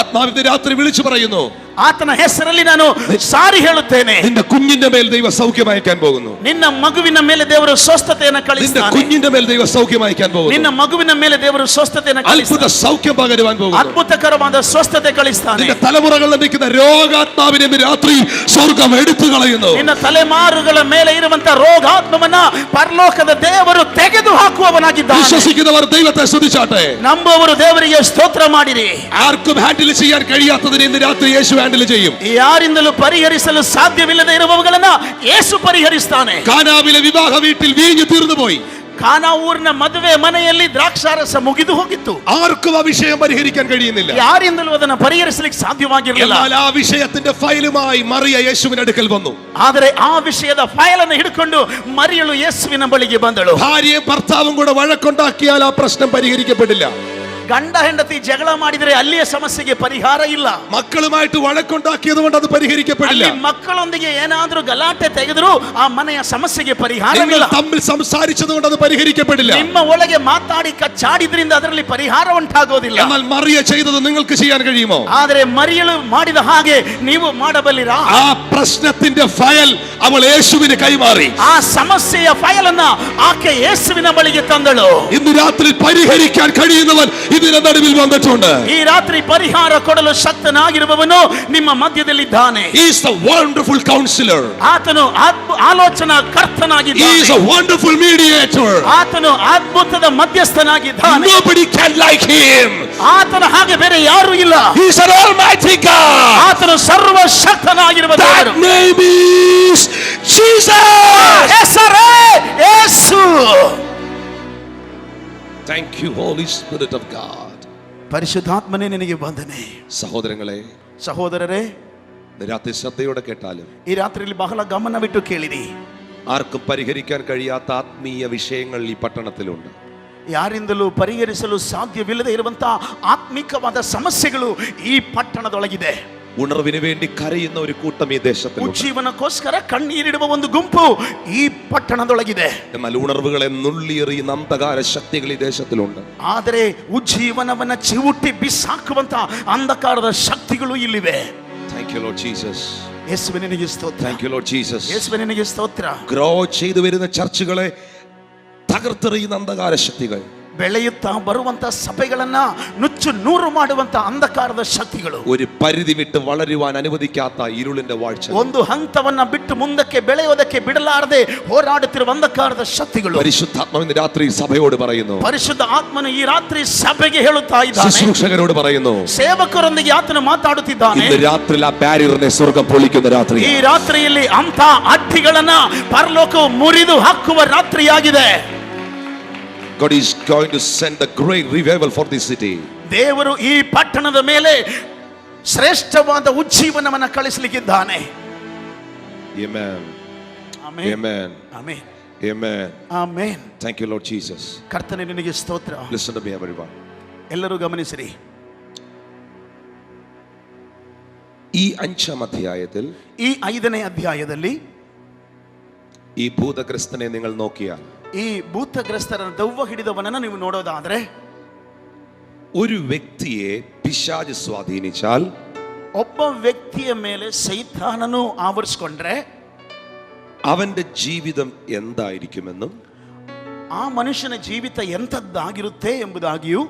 ആത്മാവിന്റെ രാത്രി വിളിച്ചു പറയുന്നു, ಆತನ ಹೆಸರಲ್ಲಿ ನಾನು ಸಾರಿ ಹೇಳುತ್ತೇನೆ, നിന്റെ കുഞ്ഞിന്റെ മേൽ ദൈവ സൗഖ്യം അയക്കാൻ പോകുന്നു. ನಿನ್ನ ಮಗುವಿನ ಮೇಲೆ ದೇವರು ಸ್ವಸ್ಥತೆಯನ್ನು നിന്റെ ಕಳಿಸ್ತಾನೆ. കുഞ്ഞിന്റെ മേൽ ദൈവ സൗഖ്യം അയക്കാൻ പോകുന്നു. ನಿನ್ನ ಮಗುವಿನ ಮೇಲೆ ದೇವರು ಸ್ವಸ್ಥತೆಯನ್ನು അത്ഭുത ಕಳಿಸ್ತಾನೆ. സൗഖ്യം പകരുവാൻ പോകുന്നു. ಅದ್ಭುತಕರವಾದ ಸ್ವಸ್ಥತೆ ಕಳಿಸ್ತಾನೆ. നിന്റെ തലമുറകളിൽ നിൽക്കുന്ന രോഗാത്മാവിനെ ഇന്ന് രാത്രി സ്വർഗം എടുത്തു കളയുന്നു. ನಿನ್ನ ತಲೆಮಾರುಗಳ ಮೇಲೆ ಇರುವಂತ ರೋಗಾತ್ಮವನ್ನ ಪರಲೋಕದ ದೇವರು ತೆಗೆದು ಹಾಕುವವನಾಗಿದ್ದಾನೆ. വിശ്വസിക്കുന്നവർ ദൈവത്തെ സ്തുതിച്ചാട്ടെ. ನಂಬುವವರು ದೇವರಿಗೆ ಸ್ತೋತ್ರ ಮಾಡಿರಿ. ആർക്കും ഹാൻഡിൽ ചെയ്യാൻ കഴിയാത്തതിനെ ഇന്ന് രാത്രി യേശു ഹാൻഡിൽ ചെയ്യും. ಯಾರಿಂದಲೂ ಪರಿಹರಿಸಲು ಸಾಧ್ಯವಿಲ್ಲದೆ ಇರುವವುಗಳನ್ನ ಯೇಸು ಪರಿಹರಿಸ್ತಾನೆ. കാനാവിലെ വിവാഹ വീട്ടിൽ വീഞ്ഞു തീർന്നു പോയി. ಕಾನಾ ಊರಿನ ಮದುವೆ ಮನೆಯಲ್ಲಿ ದ್ರಾಕ್ಷಾರಸ ಮುಗಿದು ಹೋಗಿತ್ತು. ആർക്കും ആ വിഷയം പരിഹരിക്കാൻ കഴിയുന്നില്ല. ಯಾರಿಂದಲೂ ಅದನ್ನ ಪರಿಹರಿಸಲಿಕ್ಕೆ ಸಾಧ್ಯವಾಗಿರಲಿಲ್ಲ. എന്നാൽ ആ വിഷയത്തിന്റെ ഫയലുമായി മറിയ യേശുവിന്റെ അടുക്കൽ വന്നു. ಆದರೆ ಆ ವಿಷಯದ ಫೈಲ್ ಅನ್ನು ಹಿಡ್ಕೊಂಡು ಮರಿಯಳು ಯೇಸುವಿನ ಬಳಿಗೆ ಬಂದಳು. ഭാര്യയും ഭർത്താവും കൂടെ വഴക്കുണ്ടാക്കിയാൽ ആ പ്രശ്നം പരിഹരിക്കപ്പെടില്ല. ಗಂಡ ಹೆಂಡತಿ ಜಗಳ ಮಾಡಿದರೆ ಅಲ್ಲಿಯ ಸಮಸ್ಯೆಗೆ ಪರಿಹಾರ ಇಲ್ಲ. മക്കളുമായിട്ട് വഴക്കുണ്ടാക്കിയത് കൊണ്ട് അത് പരിഹരിക്കപ്പെടില്ല. ಅಲ್ಲಿ ಮಕ್ಕಳೊಂದಿಗೆ ಏನಾದ್ರೂ ಗಲಾಟೆ ತೆಗೆದರೂ ಆ ಮನೆಯ ಸಮಸ್ಯೆಗೆ ಪರಿಹಾರವಿಲ್ಲ. തമ്മിൽ സംസാരിച്ചത് കൊണ്ട് അത് പരിഹരിക്കപ്പെടില്ല. ನಿಮ್ಮ ಒಳಗೆ ಮಾತಾಡಿ ಕಚ್ಚಾಡಿದ್ರಿಂದ ಅದರಲ್ಲಿ ಪರಿಹಾರ ಉಂಟಾಗೋದಿಲ್ಲ. എന്നാൽ മറിയ ചെയ്തത് നിങ്ങൾക്ക് ചെയ്യാൻ കഴിയുമോ? ಆದರೆ ಮರಿಯಳು ಮಾಡಿದ ಹಾಗೆ ನೀವು ಮಾಡಬಲ್ಲಿರಾ? ആ പ്രശ്നത്തിന്റെ ഫയൽ അവൾ യേശുവിന് കൈമാറി. ಆ ಸಮಸ್ಯೆಯ ಫೈಲ್ ಅನ್ನ ಆಕೆ ಯೇಸುವಿನ ಬಳಿಗೆ ತಂದಳು. ഇന്ന് രാത്രി പരിഹരിക്കാൻ കഴിയുന്നവൻ ഇതിന്റെ നടുവിൽ വന്നിട്ടുണ്ട്. ಈ ರಾತ್ರಿ ಪರಿಹಾರ ಕೊಡಲು ಶಕ್ತನಾಗಿರುವವನು ನಿಮ್ಮ ಮಧ್ಯದಲ್ಲಿದ್ದಾನೆ. He is the wonderful counselor. ಆತನು ಆಲೋಚನಾ ಕರ್ತನಾಗಿದ್ದಾನೆ. He is a wonderful mediator. ಆತನು ಅದ್ಭುತದ ಮಧ್ಯಸ್ಥನಾಗಿದ್ದಾನೆ. Nobody can like him. ಆತನ ಹಾಗೆ ಬೇರೆ ಯಾರು ಇಲ್ಲ. He is an almighty God. ಆತನು ಸರ್ವಶಕ್ತನಾಗಿರುವ ದೇವರು. That name is Jesus. ಹೆಸರೇ ಯೇಸು. Thank you, Holy Spirit of God. ಪರಿಶುದ್ಧಾತ್ಮನೇ ನಿನಗೆ ವಂದನೆ. സഹോദരങ്ങളെ, ಸಹೋದರರೇ, രാത്രി ശ്രദ്ധയോടെ കേട്ടാലും ಈ ರಾತ್ರಿಯಲ್ಲಿ ಬಹಳ ಗಮನವಿಟ್ಟು ಕೇಳಿರಿ. ആർക്കും പരിഹരിക്കാൻ കഴിയാത്ത ആത്മീയ വിഷയങ്ങൾ ഈ പട്ടണത്തിലുണ്ട്. ಯಾರಿಂದಲೂ ಪರಿಹರಿಸಲು ಸಾಧ್ಯವಿಲ್ಲದೆ ಇರುವಂತಹ ಆತ್ಮಿಕವಾದ ಸಮಸ್ಯೆಗಳು ಈ ಪಟ್ಟಣದೊಳಗಿದೆ. ഉണർവിന് വേണ്ടി കരയുന്ന ഒരു കൂട്ടം ഈ ദേശത്തിലുണ്ട്. ಉಜ್ಜೀವನಕ್ಕೋಸ್ಕರ ಕಣ್ಣೀರಿಡುವ ಒಂದು ಗುಂಪು ಈ ಪಟ್ಟಣದೊಳಗಿದೆ. എന്നാൽ ഉണർവുകളെ നുള്ളിയെറിയുന്ന അന്ധകാര ശക്തികൾ ഈ ദേശത്തിലുണ്ട്. ಆದರೆ ಉಜ್ಜೀವನವನ್ನ ಚಿವುಟಿ ಬಿಸಾಕುವಂತ ಅಂಧಕಾರದ ಶಕ್ತಿಗಳು ಇಲ್ಲಿವೆ. Thank you, Lord Jesus. ಯೇಸುವೇ ನಿನಗೆ ಸ್ತೋತ್ರ. Thank you, Lord Jesus. ಯೇಸುವೇ ನಿನಗೆ ಸ್ತೋತ್ರ. ഗ്രോ ചെയ്തു വരുന്ന ചർച്ചുകളെ തകർത്തെറിയുന്ന അന്ധകാര ശക്തികൾ, ಬೆಳೆಯುತ್ತಾ ಬರುವಂತ ಸಭೆಗಳನ್ನ ನುಚ್ಚು ನೂರು ಮಾಡುವಂತ ಅಂಧಕಾರದ ಶಕ್ತಿಗಳು, ഒരു പരിധി വിട്ട് വളരുവാൻ അനുവദിക്കാത്ത ഇരുളിന്റെ വാഴ്ച, ಒಂದು ಹಂತವನ್ನ ಬಿಟ್ಟು ಮುಂದಕ್ಕೆ ಬೆಳೆಯೋದಕ್ಕೆ ಬಿಡಲಾರದೆ ಹೋರಾಡುತ್ತಿರುವ ಅಂಧಕಾರದ ಶಕ್ತಿಗಳು. പരിശുദ്ധാത്മാവിന്റെ രാത്രി സഭയോട് പറയുന്നു, ಪರಿಶುದ್ಧ ಆತ್ಮನು ಈ ರಾತ್ರಿ ಸಭೆಗೆ ಹೇಳುತ್ತಾ ಇದ್ದಾನೆ, ശുശ്രൂഷകരോട് പറയുന്നു, ಸೇವಕರೊಂದಿಗೆ ಆತನು ಮಾತಾಡುತ್ತಿದ್ದಾನೆ. ഇന്ന് രാത്രി ആ ബാരിയറിനെ സ്വർഗ്ഗം പൊളിക്കുന്ന രാത്രി. ಈ ರಾತ್ರಿಯಲ್ಲಿ ಅಂತ ಅಡ್ಡಿಗಳನ್ನ ಪರಲೋಕವು ಮುರಿದು ಹಾಕುವ ರಾತ್ರಿಯಾಗಿದೆ. God is going to send the great revival for this city. ದೇವರು ಈ ಪಟ್ಟಣದ ಮೇಲೆ ಶ್ರೇಷ್ಠವಾದ ಉಜ್ಜೀವನವನ್ನು ಕಳಿಸಲಿಕ್ಕಿದ್ದಾನೆ. Amen. Amen. Amen. Amen. Amen. Amen. Thank you, Lord Jesus. ಕರ್ತನೇ ನಿನಗೆ ಸ್ತೋತ್ರ. Listen to me, everyone. ಎಲ್ಲರೂ ಗಮನಿಸಿರಿ. ഈ 5ാം അധ്യായത്തിൽ, ಈ 5ನೇ ಅಧ್ಯಾಯದಲ್ಲಿ ഈ ഭൂതഗ്രസ്തനെ നിങ്ങൾ നോക്കിയാൽ, ಈ ಭೂತಗ್ರಸ್ತರ ದೆವ್ವ ಹಿಡಿದವನನ್ನು ನೀವು ನೋಡೋದಾದ್ರೆ, ഒരു വ്യക്തിയെ പിശാച് സ്വാധീനിച്ചാൽ, ಒಬ್ಬ ವ್ಯಕ್ತಿಯ ಮೇಲೆ ಸೈತಾನನು ಆವರಿಸಿಕೊಂಡ್ರೆ, അവന്റെ ജീവിതം എന്തായിരിക്കുമെന്നും ಆ ಮನುಷ್ಯನ ಜೀವಿತ ಎಂಥದ್ದಾಗಿರುತ್ತೆ ಎಂಬುದಾಗಿಯೂ,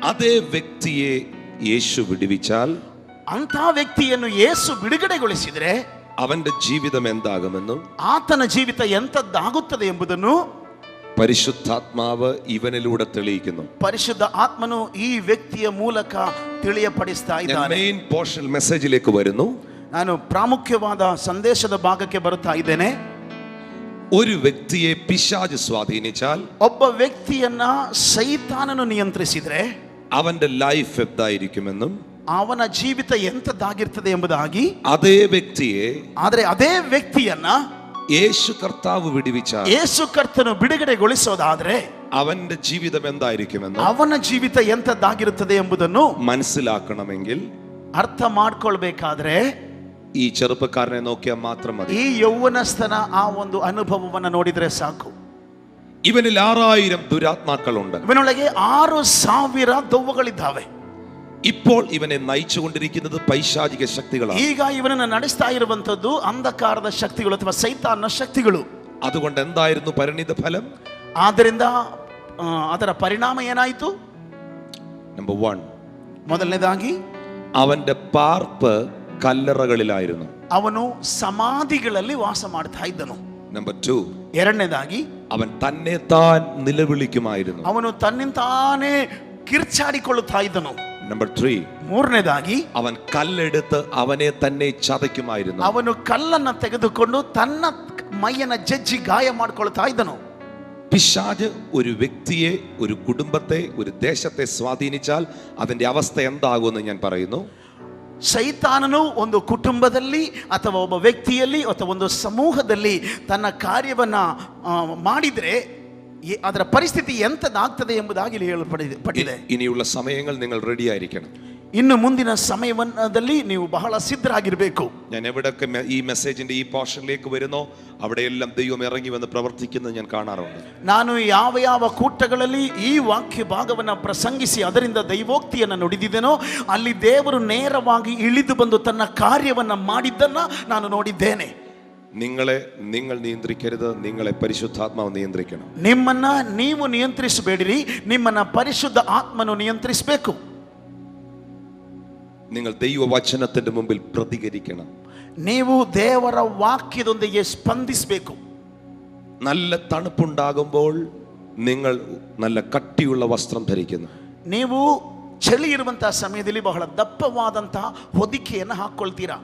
അതേ വ്യക്തിയെ യേശു വിടുവിച്ചാൽ ಅಂತ ವ್ಯಕ್ತಿಯನ್ನು ಯೇಸು ಬಿಡುಗಡೆಗೊಳಿಸಿದರೆ അവന്റെ ജീവിതം എന്താകുമെന്നും ಆತನ ಜೀವಿತ ಎಂಥದ್ದಾಗುತ್ತದೆ ಎಂಬುದನ್ನು പരിശുദ്ധാത്മാവ് ഇവനിലൂടെ തെളിയിക്കുന്നു. ಪರಿಶುದ್ಧ ಆತ್ಮನು ಈ ವ್ಯಕ್ತಿಯ ಮೂಲಕ ತಿಳಿಯಪಡಿಸ್ತಾ ಇದ್ದಾನೆ. മെയിൻ പോർഷൻ മെസ്സേജിലേക്ക് വരുന്നു. ನಾನು ಪ್ರಾಮುಖ್ಯವಾದ ಸಂದೇಶದ ಭಾಗಕ್ಕೆ ಬರುತ್ತಾ ಇದ್ದೇನೆ. ഒരു വ്യക്തിയെ പിശാച് സ്വാധീനിച്ചാൽ, ಒಬ್ಬ ವ್ಯಕ್ತಿಯನ್ನ ಸೈತಾನನು ನಿಯಂತ್ರಿಸಿದ್ರೆ അവന്റെ ലൈഫ് എന്തായിരിക്കുമെന്നും ಅವನ ಜೀವಿತ ಎಂಥದ್ದಾಗಿರ್ತದೆ ಎಂಬುದಾಗಿ, അതേ വ്യക്തിയെ ಆದರೆ ಅದೇ ವ್ಯಕ್ತಿಯನ್ನ യേശു കർത്താവ് വിടുവിച്ചാൽ, ಯೇಸು ಕರ್ತನು ಬಿಡುಗಡೆಗೊಳಿಸೋದಾದ್ರೆ അവന്റെ ജീവിതം എന്തായിരിക്കുമെന്നും ಅವನ ಜೀವಿತ ಎಂಥದ್ದಾಗಿರುತ್ತದೆ ಎಂಬುದನ್ನು മനസ്സിലാക്കണമെങ്കിൽ ಅರ್ಥ ಮಾಡ್ಕೊಳ್ಬೇಕಾದ್ರೆ ഈ ചെറുപ്പക്കാരനെ നോക്കിയാൽ മാത്രം മതി. ಈ ಯೌವನಸ್ಥನ ಆ ಒಂದು ಅನುಭವವನ್ನು ನೋಡಿದ್ರೆ ಸಾಕು. ഇവനിൽ 6000 ദുരാത്മാക്കളുണ്ട്. ಇವನೊಳಗೆ 6000 ದೆವ್ವಗಳಿದ್ದಾವೆ. ഇപ്പോൾ ഇവനെ നയിച്ചുകൊണ്ടിരിക്കുന്നത് പൈശാചിക ശക്തികളാണ്. ಈಗ ಇವನನ್ನು ನಡೆಸ್ತಾ ಇರುವಂತದ್ದು ಅಂಧಕಾರದ ಶಕ್ತಿಗಳು ಅಥವಾ ಸೈತಾನನ ಶಕ್ತಿಗಳು. അതുകൊണ്ട് എന്തായിരുന്നു പരിണിത ഫലം? ಆದ್ದರಿಂದ ಅದರ ಪರಿಣಾಮ ಏನಾಯಿತು? നമ്പർ 1, ಮೊದಲನೇದಾಗಿ അവന്റെ പാർപ്പ് കല്ലറകളിലായിരുന്നു. ಅವನು ಸಮಾಧಿಗಳಲ್ಲಿ ವಾಸ ಮಾಡ್ತಾ ಇದ್ದನು. നമ്പർ 2, ಎರಡನೇದಾಗಿ അവൻ തന്നെ താൻ നിലവിളിക്കുമായിരുന്നു. ಅವನು ತನ್ನಿಂತಾನೇ ಕಿರ್ಚಾಡಿಕೊಳ್ಳುತ್ತಾ ಇದ್ದನು. നമ്പർ 3, ಮೂರನೇದಾಗಿ അവൻ കല്ലെടുത്ത് അവനെ തന്നെ ചതയ്ക്കുമായിരുന്നു. ಅವನು ಕಲ್ಲನ್ನು ತೆಗೆದುಕೊಂಡು ತನ್ನ ಮೈಯನ್ನ ಜಜ್ಜಿ ಗಾಯ ಮಾಡಿಕೊಳ್ತಾ ಇದ್ದನು. പിശാച് ഒരു വ്യക്തിയെ, ഒരു കുടുംബത്തെ, ഒരു ദേശത്തെ സ്വാധീനിച്ചാൽ അതിന്റെ അവസ്ഥ എന്താകുമെന്ന് ഞാൻ പറയുന്നു. ಸೈತಾನನು ಒಂದು ಕುಟುಂಬದಲ್ಲಿ ಅಥವಾ ಒಬ್ಬ ವ್ಯಕ್ತಿಯಲ್ಲಿ ಅಥವಾ ಒಂದು ಸಮೂಹದಲ್ಲಿ ತನ್ನ ಕಾರ್ಯವನ್ನ ಮಾಡಿದ್ರೆ ಅದರ ಪರಿಸ್ಥಿತಿ ಎಂಥದ್ದಾಗ್ತದೆ ಎಂಬುದಾಗಿ ಇಲ್ಲಿ ಹೇಳಲ್ಪಟ್ಟಿದೆ. ഇനിയുള്ള സമയങ്ങൾ നിങ്ങൾ റെഡി ആയിരിക്കണം. ಇನ್ನು ಮುಂದಿನ ಸಮಯದಲ್ಲಿ ನೀವು ಬಹಳ ಸಿದ್ಧರಾಗಿರಬೇಕು. ഞാൻ എവിടെയൊക്കെ ഈ മെസ്സേജിന്റെ ഈ പോർഷനിലേക്ക് വരുന്നോ അവിടെയെല്ലാം ദൈവം ഇറങ്ങി വന്ന് പ്രവർത്തിക്കുന്നത് ഞാൻ കാണാറുണ്ട്. ನಾನು ಯಾವ ಯಾವ ಕೂಟಗಳಲ್ಲಿ ಈ ವಾಕ್ಯ ಭಾಗವನ್ನು ಪ್ರಸಂಗಿಸಿ ಅದರಿಂದ ದೈವೋಕ್ತಿಯನ್ನು ನುಡಿದಿದ್ದೇನೋ ಅಲ್ಲಿ ದೇವರು ನೇರವಾಗಿ ಇಳಿದು ಬಂದು ತನ್ನ ಕಾರ್ಯವನ್ನು ಮಾಡಿದ್ದನ್ನ ನಾನು ನೋಡಿದ್ದೇನೆ. നിങ്ങൾ നിയന്ത്രിക്കരുത്, നിങ്ങളെ പരിശുദ്ധാത്മാവ് നിയന്ത്രിക്കണം. ನಿಮ್ಮನ್ನ ನೀವು ನಿಯಂತ್ರಿಸಬೇಡಿರಿ, ನಿಮ್ಮನ್ನ ಪರಿಶುದ್ಧ ಆತ್ಮನು ನಿಯಂತ್ರಿಸಬೇಕು. നിങ്ങൾ ദൈവവചനത്തിന്റെ മുമ്പിൽ പ്രതികരിക്കണം. ನೀವು ದೇವರ ವಾಕ್ಯದೊಂದಿಗೆ ಸ್ಪಂದಿಸಬೇಕು. നല്ല തണുപ്പുണ്ടാകുമ്പോൾ നിങ്ങൾ നല്ല കട്ടിയുള്ള വസ്ത്രം ധരിക്കുന്നു. ನೀವು ಚಳಿ ಇರುವಂತಹ ಸಮಯದಲ್ಲಿ ಬಹಳ ದಪ್ಪವಾದಂತಹ ಹೊದಿಕೆಯನ್ನು ಹಾಕೊಳ್ತೀರಾ.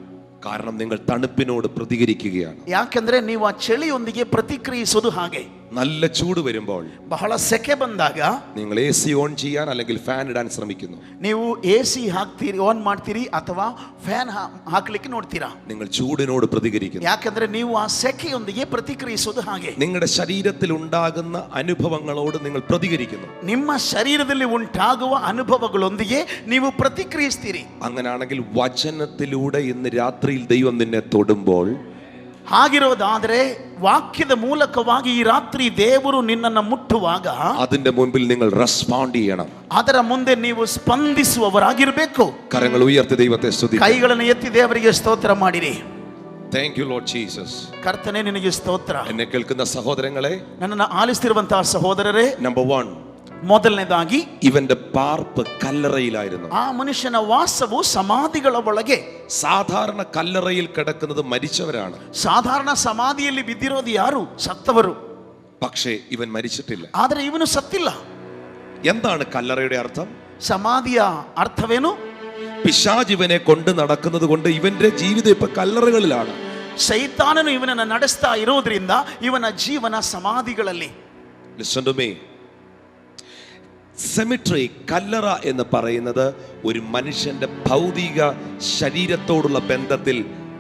കാരണം നിങ്ങൾ തണുപ്പിനോട് പ്രതികരിക്കുകയാണ്. ಯಾಕೆಂದ್ರೆ ನೀವು ಆ ಚಳಿಯೊಂದಿಗೆ ಪ್ರತಿಕ್ರಿಯಿಸೋದು ಹಾಗೆ. നല്ല ചൂട് വരുമ്പോൾ, ಬಹಳ ಸೆಕೆ ಬಂದಾಗ നിങ്ങൾ AC ഓൺ ചെയ്യാൻ അല്ലെങ്കിൽ ഫാൻ ഇടാൻ ശ്രമിക്കുന്നു. ನೀವು AC ಹಾಕ್ತೀರಿ, ಆನ್ ಮಾಡ್ತೀರಿ ಅಥವಾ ಫ್ಯಾನ್ ಹಾಕ್ಲಿಕ್ಕೆ ನೋಡ್ತೀರಾ. നിങ്ങൾ ചൂടിനോട് പ്രതികരിക്കുന്നു. ಯಾಕೆಂದ್ರೆ ನೀವು ಆ ಸೆಕೆಯೊಂದಿಗೆ ಪ್ರತಿಕ್ರಿಯಿಸೋದು ಹಾಗೆ. നിങ്ങളുടെ ശരീരത്തിൽ ഉണ്ടാകുന്ന അനുഭവങ്ങളോട് നിങ്ങൾ പ്രതികരിക്കുന്നു. ನಿಮ್ಮ ಶರೀರದಲ್ಲಿ ಉಂಟಾಗುವ ಅನುಭವಗಳೊಂದಿಗೆ ನೀವು ಪ್ರತಿಕ್ರಿಯಿಸ್ತೀರಿ. അങ്ങനെയാണെങ്കിൽ വചനത്തിലൂടെ ഇന്ന് രാത്രിയിൽ ദൈവം നിന്നെ തൊടുമ്പോൾ, ಹಾಗಿರೋದಾದ್ರೆ ವಾಕ್ಯದ ಮೂಲಕವಾಗಿ ಈ ರಾತ್ರಿ ದೇವರು ನಿನ್ನನ್ನು ಮುಟ್ಟುವಾಗ അതിന്റെ മുൻപിൽ നിങ്ങൾ റെസ്പോണ്ട് ചെയ്യണം. ಅದರ ಮುಂದೆ ನೀವು ಸ್ಪಂದಿಸುವವರಾಗಿರಬೇಕು. കരങ്ങൾ ഉയർത്തി ദൈവത്തെ സ്തുതിക്കുക. ಕೈಗಳನ್ನು ಎತ್ತಿ ದೇವರಿಗೆ ಸ್ತೋತ್ರ ಮಾಡಿರಿ. Thank you Lord Jesus. ಕರ್ತನೇ ನಿನಗೆ ಸ್ತೋತ್ರ. എന്നെ കേൾക്കുന്ന സഹോദരങ്ങളെ, ನನ್ನನ್ನು ಆಲಿಸ್ತಿರುವಂತಹ ಸಹೋದರರೇ, നമ്പർ 1, ಮೊದಲನೇದಾಗಿ ഇവന്റെ പാർപ്പ് കല്ലറയിലായിരുന്നു. ಆ ಮನುಷ್ಯನ ವಾಸವು ಸಮಾಧಿಗಳ ಒಳಗೆ. സാധാരണ കല്ലറയിൽ കിടക്കുന്നത് മരിച്ചവരാണ്. ಸಾಧಾರಣ ಸಮಾಧಿಯಲ್ಲಿ ಬಿದ್ದಿರೋದು ಯಾರು? ಸತ್ತವರು. പക്ഷേ ഇവൻ മരിച്ചിട്ടില്ല. ಆದರೆ ಇವನು ಸತ್ತಿಲ್ಲ. എന്താണ് കല്ലറയുടെ അർത്ഥം? ಸಮಾಧಿಯ ಅರ್ಥವೇನು? പിശാച് ഇവനെ കൊണ്ട് നടക്കുന്നത് കൊണ്ട് ഇവന്റെ ജീവിതം ഇപ്പൊ കല്ലറകളിലാണ്. ಸೈತಾನನು ಇವನನ್ನು ನಡೆಸ್ತಾ ಇರೋದ್ರಿಂದ ಇವನ ಜೀವನ ಸಮಾಧಿಗಳಲ್ಲಿ. Listen to me. സെമിട്രി, കല്ലറ എന്ന് പറയുന്നത് ഒരു മനുഷ്യന്റെ ഭൗതിക ശരീരത്തോടുള്ള ബന്ധത്തിൽ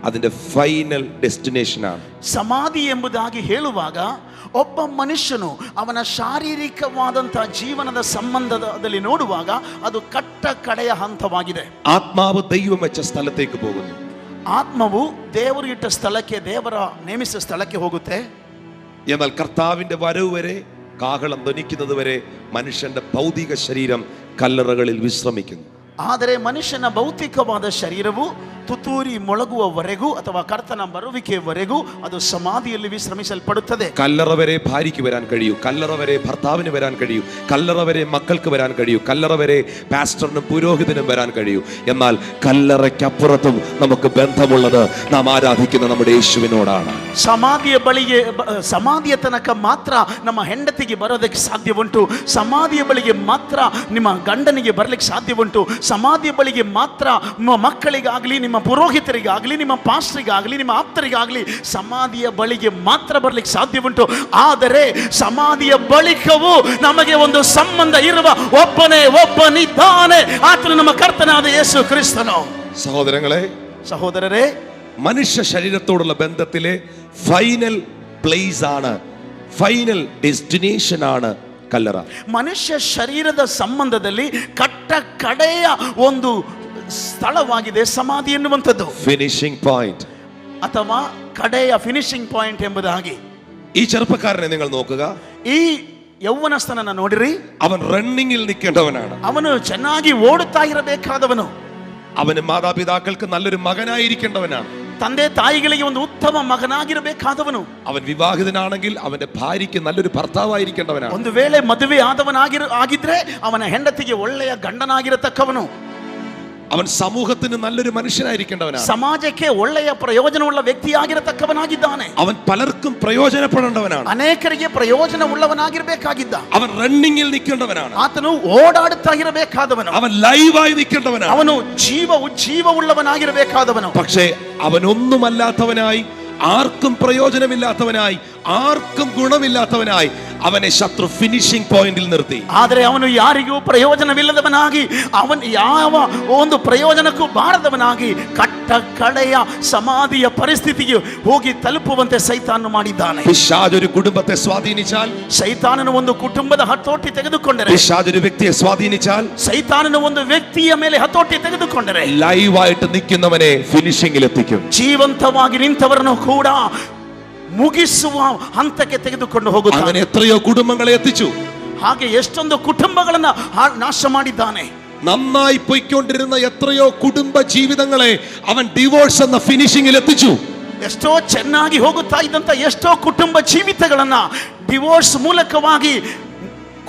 അതിന്റെ ಫೈನಲ್ ಡೆಸ್ಟಿನೇಷನ್ ആണ്. ಸಮಾಧಿ ಎಂಬುದಾಗಿ ಹೇಳುವಾಗ ಒಬ್ಬ ಮನುಷ್ಯನು ಅವನ ಶಾರೀರಿಕವಾದಂತಹ ಜೀವನದ ಸಂಬಂಧದಲ್ಲಿ ನೋಡುವಾಗ ಅದು ಕಟ್ಟ ಕಡೆಯ ಹಂತವಾಗಿದೆ. ആത്മാവ് ദൈവം വെച്ച സ്ഥലത്തേക്ക് പോകുന്നു. ಆತ್ಮವು ದೇವರು ಇಟ್ಟ ಸ್ಥಳಕ್ಕೆ, ದೇವರ ನೇಮಿಸಿದ ಸ್ಥಳಕ್ಕೆ ಹೋಗುತ್ತೆ. എന്നാൽ കർത്താവിന്റെ വരവ് വരെ, കാഹളം ധ്വനിക്കുന്നത് വരെ മനുഷ്യന്റെ ഭൗതിക ശരീരം കല്ലറകളിൽ വിശ്രമിക്കുന്നു. ಆದರೆ ಮನುಷ್ಯನ ಭೌತಿಕವಾದ ಶರೀರವು ತುತ್ತೂರಿ ಮೊಳಗುವವರೆಗೂ ಅಥವಾ ಕರ್ತನ ಬರುವಿಕೆಯವರೆಗೂ ಅದು ಸಮಾಧಿಯಲ್ಲಿ വിശ്രമിಸಲ್ಪಡುತ್ತದೆ. കല്ലറ വരെ ഭാര്യയ്ക്ക് വരാൻ കഴിയൂ, കല്ലറ വരെ ഭർത്താവിന് വരാൻ കഴിയൂ, കല്ലറ വരെ മക്കൾക്ക് വരാൻ കഴിയൂ, കല്ലറ വരെ പാസ്റ്ററിനും പുരോഹിതനും വരാൻ കഴിയൂ. എന്നാൽ കല്ലറയ്ക്കപ്പുറത്തും നമുക്ക് ബന്ധമുള്ളത് നാം ആരാധിക്കുന്ന നമ്മുടെ യേശുവിനോടാണ്. ಸಮಾಧಿಯ ತನಕ ಮಾತ್ರ ನಮ್ಮ ಹೆಂಡತಿಗೆ ಬರೋದಕ್ಕೆ ಸಾಧ್ಯ ಉಂಟು. ಸಮಾಧಿಯ ಬಳಿಗೆ ಮಾತ್ರ ನಿಮ್ಮ ಗಂಡನಿಗೆ ಬರಲಿಕ್ಕೆ ಸಾಧ್ಯ ಉಂಟು. ಸಮಾಧಿಯ ಬಳಿಗೆ ಮಾತ್ರ ನಿಮ್ಮ ಮಕ್ಕಳಿಗಾಗಲಿ, ನಿಮ್ಮ ಪುರೋಹಿತರಿಗಾಗಲಿ, ನಿಮ್ಮ ಪಾಸ್ಟರಿಗಾಗಲಿ, ನಿಮ್ಮ ಆಪ್ತರಿಗಾಗಲಿ ಸಮಾಧಿಯ ಬಳಿಗೆ ಮಾತ್ರ ಬರಲಿಕ್ಕೆ ಸಾಧ್ಯ ಉಂಟು. ಆದರೆ ಸಮಾಧಿಯ ಬಳಿಕವೂ ನಮಗೆ ಒಂದು ಸಂಬಂಧ ಇರುವ ಒಬ್ಬನಿದ್ದಾನೆ, ಆತನು ನಮ್ಮ ಕರ್ತನಾದ ಯೇಸು ಕ್ರಿಸ್ತನು. സഹോദരരെ, മനുഷ്യ ശരീരത്തോടുള്ള ബന്ധത്തിലെ ഫൈനൽ പ്ലേസ് ആണ്, ഫൈനൽ ഡെസ്റ്റിനേഷൻ ആണ് കല്ലറ. ಮನುಷ್ಯ ಶರೀರದ ಸಂಬಂಧದಲ್ಲಿ ಕಡೆಯ ಒಂದು ಸ್ಥಳವಾಗಿದೆ ಸಮಾಧಿ ಎನ್ನುವಂಥದ್ದು. ഫിനിഷിംഗ് പോയിന്റ് ಅಥವಾ ಕಡೆಯ ಫಿನಿಶಿಂಗ್ ಪಾಯಿಂಟ್ ಎಂಬುದಾಗಿ. ഈ ചെറുപ്പക്കാരനെ നിങ്ങൾ നോക്കുക. ಈ ಯೌವನಸ್ಥನನ್ನ ನೋಡಿರಿ. അവൻ റണ്ണിങ്ങിൽ നിൽക്കേണ്ടവനാണ്. ಅವನು ಚೆನ್ನಾಗಿ ಓಡುತ್ತಾ ಇರಬೇಕಾದವನು. അവന് മാതാപിതാക്കൾക്ക് നല്ലൊരു മകനായിരിക്കേണ്ടവനാണ്. ತಂದೆ ತಾಯಿಗಳಿಗೆ ಒಂದು ಉತ್ತಮ ಮಗನಾಗಿರಬೇಕಾದವನು. അവൻ വിവാഹിതനാണെങ്കിൽ അവന്റെ ഭാര്യയ്ക്ക് നല്ലൊരു ഭർത്താവായിരിക്കേണ്ടവനാണ്. ಒಂದು ವೇಳೆ ಮದುವೆ ಆಗಿದ್ರೆ ಅವನ ಹೆಂಡತಿಗೆ ಒಳ್ಳೆಯ ಗಂಡನಾಗಿರತಕ್ಕವನು. അവൻ സമൂഹത്തിന് നല്ലൊരു മനുഷ്യനായിരിക്കേണ്ടവനാണ്. ಸಮಾಜಕ್ಕೆ ಒಳ್ಳೆಯ ಪ್ರಯೋಜನವುಳ್ಳ ವ್ಯಕ್ತಿಯಾಗಿರತಕ್ಕವನಾಗಿದ್ದಾನೆ. അവൻ പലർക്കും പ്രയോജനപ്പെടേണ്ടവനാണ്. ಅನೇಕರಿಗೆ ಪ್ರಯೋಜನ ಉಳ್ಳವನಾಗಿರಬೇಕಾಗಿದ್ದ. അവൻ റണ്ണിങ്ങിൽ നിൽക്കേണ്ടവനാണ്. ಆತನು ಓಡಾಡುತ್ತಾ ಇರಬೇಕಾದವನು. അവൻ ലൈവായി നിൽക്കേണ്ടവനാണ്. ಅವನು ಜೀವ ಉಳ್ಳವನಾಗಿರಬೇಕಾದವನು. പക്ഷേ അവനൊന്നുമല്ലാത്തവനായി, ആർക്കും പ്രയോജനമില്ലാത്തവനായി, ആർക്കും ഗുണമില്ലാത്തവനായി അവനെ ശത്രു ഫിനിഷിംഗ് പോയിന്റിൽ നിർത്തി. ಆದರೆ ಅವನು ಯಾರಿಗೂ ಪ್ರಯೋಜನವಿಲ್ಲದವನಾಗಿ, ಅವನು ಯಾವ ಒಂದು ಪ್ರಯೋಜನಕ್ಕೂ ಬಾರದವನಾಗಿ ಕಡೆಯ ಸಮಾಧಿಯ ಪರಿಸ್ಥಿತಿಗೆ ಹೋಗಿ ತಲುಪುವಂತೆ ಸೈತಾನನು ಮಾಡಿದ್ದಾನೆ. പിശാച് ഒരു കുടുംബത്തെ സ്വാധീനിച്ചാൽ, ಸೈತಾನನು ಒಂದು ಕುಟುಂಬದ ಹತೋಟಿ ತೆಗೆದುಕೊಂಡರೆ, പിശാച് ഒരു വ്യക്തിയെ സ്വാധീനിച്ചാൽ, ಸೈತಾನನು ಒಂದು ವ್ಯಕ್ತಿಯ ಮೇಲೆ ಹತೋಟಿ ತೆಗೆದುಕೊಂಡರೆ, ലൈവായിട്ട് നിൽക്കുന്നവനെ ഫിനിഷിംഗിൽ എത്തിക്കും. ಜೀವಂತವಾಗಿ ನಿಂತವರನ್ನು ಕೂಡ ಮುಗಿಸುವ ಹಂತಕ್ಕೆ ತೆಗೆದುಕೊಂಡು ಹೋಗುತ್ತಾನೆ. അങ്ങനെ എത്രയോ കുടുംബങ്ങളെ എത്തിച്ചു. ಹಾಗೆ ಎಷ್ಟೊಂದು ಕುಟುಂಬಗಳನ್ನ ನಾಶ ಮಾಡಿದ್ದಾನೆ. നന്നായി പോയിക്കൊണ്ടിരുന്ന എത്രയോ കുടുംബ ജീവിതങ്ങളെ അവൻ ഡിവോഴ്സ് എന്ന ഫിനിഷിംഗിൽ എത്തിച്ചു. ಎಷ್ಟೋ ಚೆನ್ನಾಗಿ ಹೋಗುತ್ತಾ ಇದ್ದಂತ ಎಷ್ಟೋ ಕುಟುಂಬ ಜೀವಿತಗಳನ್ನ ಡಿವೋರ್ಸ್ ಮೂಲಕವಾಗಿ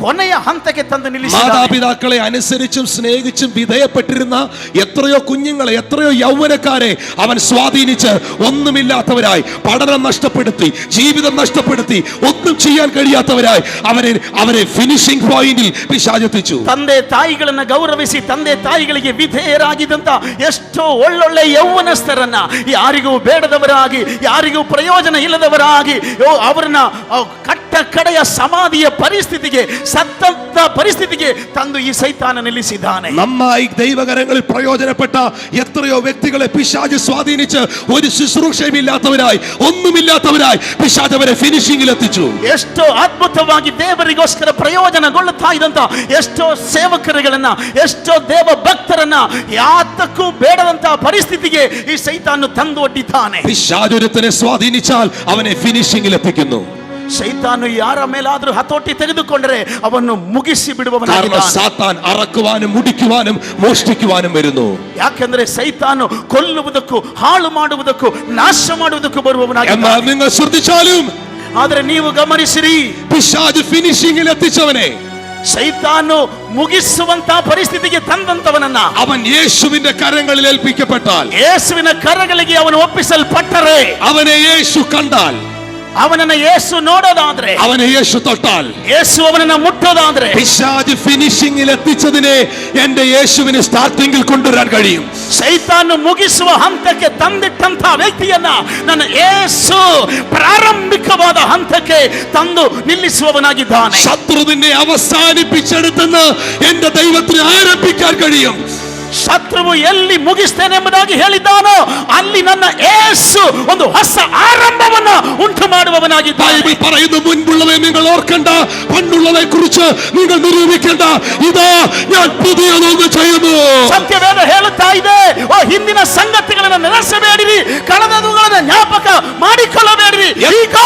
ಕೊನೆಯ ಹಂತಕ್ಕೆ ತಂದು ನಿಲ್ಲಿಸಿದ್ದಾನೆ. മാതാപിതാക്കളെ അനുസരിച്ചും സ്നേഹിച്ചും വിധേയപ്പെട്ടിരുന്ന എത്രയോ കുഞ്ഞുങ്ങളെ, എത്രയോ യൗവനക്കാരെ അവൻ സ്വാധീനിച്ച് ഒന്നുമില്ലാത്തവരായി, പഠനം നഷ്ടപ്പെടുത്തി, ജീവിതം നഷ്ടപ്പെടുത്തി, ഒന്നും ചെയ്യാൻ കഴിയാത്തവരായി അവരെ ഫിനിഷിംഗ് പോയിന്റിൽ പിശാചെത്തിച്ചു. ತಂದೆ ತಾಯಿಗಳನ್ನ ಗೌರವಿಸಿ ತಂದೆ ತಾಯಿಗಳಿಗೆ ವಿಧೇಯರಾಗಿದ್ದಂತ ಎಷ್ಟೋ ಒಳ್ಳೊಳ್ಳೆ ಯೌವನಸ್ಥರನ್ನ ಯಾರಿಗೂ ಬೇಡದವರಾಗಿ, ಯಾರಿಗೂ ಪ್ರಯೋಜನ ಇಲ್ಲದವರಾಗಿ ಅವರನ್ನ ಕಡೆಯ ಸಮಾಧಿಯ ಪರಿಸ್ಥಿತಿಗೆ, ಸತ್ತಂತ ಪರಿಸ್ಥಿತಿಗೆ ತಂದು ಈ ಸೈತಾನ ನಿಲ್ಲಿಸಿದ್ದಾನೆ. നന്നായി ദൈവകരങ്ങളിൽ പ്രയോജനപ്പെട്ട എത്രയോ വ്യക്തികളെ പിശാച് സ്വാധീനിച്ച് ഒരു ശുശ്രൂഷയുമില്ലാത്തവരായി, ഒന്നുമില്ലാത്തവരായി പിശാച് അവരെ ഫിനിഷിംഗിൽ എത്തിച്ചു. ಎಷ್ಟೋ ಅದ್ಭುತವಾಗಿ ದೇವರಿಗೋಸ್ಕರ ಪ್ರಯೋಜನಗೊಳ್ಳುತ್ತಾ ಇದ್ದಂತ ಎಷ್ಟೋ ಸೇವಕರುಗಳನ್ನ, ಎಷ್ಟೋ ದೇವ ಭಕ್ತರನ್ನ ಯಾತಕ್ಕೂ ಬೇಡದಂತ ಪರಿಸ್ಥಿತಿಗೆ ಈ ಸೈತಾನು ತಂದು ಒಡ್ಡಿದ್ದಾನೆ. പിശാച് ഒരുത്തനെ സ്വാധീനിച്ചാൽ അവനെ ഫിനിഷിംഗിൽ എത്തിക്കുന്നു. ಸೈತಾನು ಯಾರ ಮೇಲಾದ್ರೂ ಹತೋಟಿ ತೆಗೆದುಕೊಂಡರೆ ಅವನು ಮುಗಿಸಿ ಬಿಡುವವನಾಗಿದ್ದಾನೆ. ಸಾತಾನ್ ಅರಕುವಾനും ಮುಡಿക്കുവാനും മോഷ്ടിക്കുവാനും വരുന്നു. ಯಾಕೆಂದ್ರೆ ಸೈತಾನು ಕೊಲ್ಲುವುದಕ್ಕೂ, ಹಾಳು ಮಾಡುವುದಕ್ಕೂ, ನಾಶ ಮಾಡುವುದಕ್ಕೂ ಬರುವವನಾಗಿದ್ದಾನೆ. എന്നാൽ നിങ്ങൾ ശ്രദ്ധിച്ചാലും, ಆದರೆ ನೀವು ಗಮನಿಸಿರಿ, പിശാച് ഫിനിഷിംഗിൽ എത്തിച്ചവനെ ಸೈತಾನು ಮುಗಿಸುವಂತ ಪರಿಸ್ಥಿತಿಗೆ ತಂದಂತವನನ್ನ അവൻ യേശുവിന്റെ കരങ്ങളിൽ ഏൽപ്പിക്കപ്പെട്ടാൽ, ಯೇಸುವಿನ ಕರಗಳಿಗೆ ಅವನು ಒಪ್ಪಿಸಲ್ಪಟ್ಟರೆ, അവനെ യേശു കണ്ടാൽ, ಅವನನ್ನ ಯೇಸು ನೋಡೋದಾದ್ರೆ, അവനെ യേശു തൊട്ടാൽ, ಯೇಸು ಅವನನ್ನ ಮುಟ್ಟೋದಾದ್ರೆ, പിശാച് ഫിനിഷിംഗിൽ എത്തിച്ചതിനെ എന്റെ യേശുവിന് സ്റ്റാർട്ടിംഗിൽ കൊണ്ടുവരാൻ കഴിയും. ಸೈತಾನು ಮುಗಿಸುವ ಹಂತಕ್ಕೆ ತಂದಿಟ್ಟಂತ ವ್ಯಕ್ತಿಯನ್ನ ನನ್ನ ಯೇಸು ಪ್ರಾರಂಭಿಕವಾದ ಹಂತಕ್ಕೆ ತಂದು ನಿಲ್ಲಿಸುವವನಾಗಿದ್ದಾನೆ. ശത്രു നിന്നെ അവസാനിപ്പിച്ചെടുത്തെന്ന് എന്റെ ദൈവത്തിന് ആരംഭിക്കാൻ കഴിയും. ಶತ್ರುವು ಎಲ್ಲಿ ಮುಗಿಸ್ತೇನೆ ಎಂಬುದಾಗಿ ಹೇಳಿದ್ದಾನೋ ಅಲ್ಲಿ ನನ್ನ ಯೇಸು ಒಂದು ಹೊಸ ಆರಂಭವನ್ನು ಉಂಟು ಮಾಡುವವನಾಗಿದ್ದಾನೆ. ബൈബിൾ പറയുന്നു, മുൻപുള്ളവയെ നിങ്ങൾ ഓർക്കണ്ട, പണ്ടുള്ളവയെ കുറിച്ച് നിങ്ങൾ നിരൂപിക്കണ്ട, ഇതാ ഞാൻ പുതിയതൊന്ന് ചെയ്യുന്നു. ಸತ್ಯವೇದ ಹೇಳುತ್ತಾ ಇದೆ, ಓ ಹಿಂದಿನ ಸಂಗತಿಗಳನ್ನು ನೆನೆಸಬೇಡಿರಿ, ಕಳೆದವುಗಳನ್ನು ಜ್ಞಾಪಕ ಮಾಡಿಕೊಳ್ಳಬೇಡಿರಿ, ಈಗ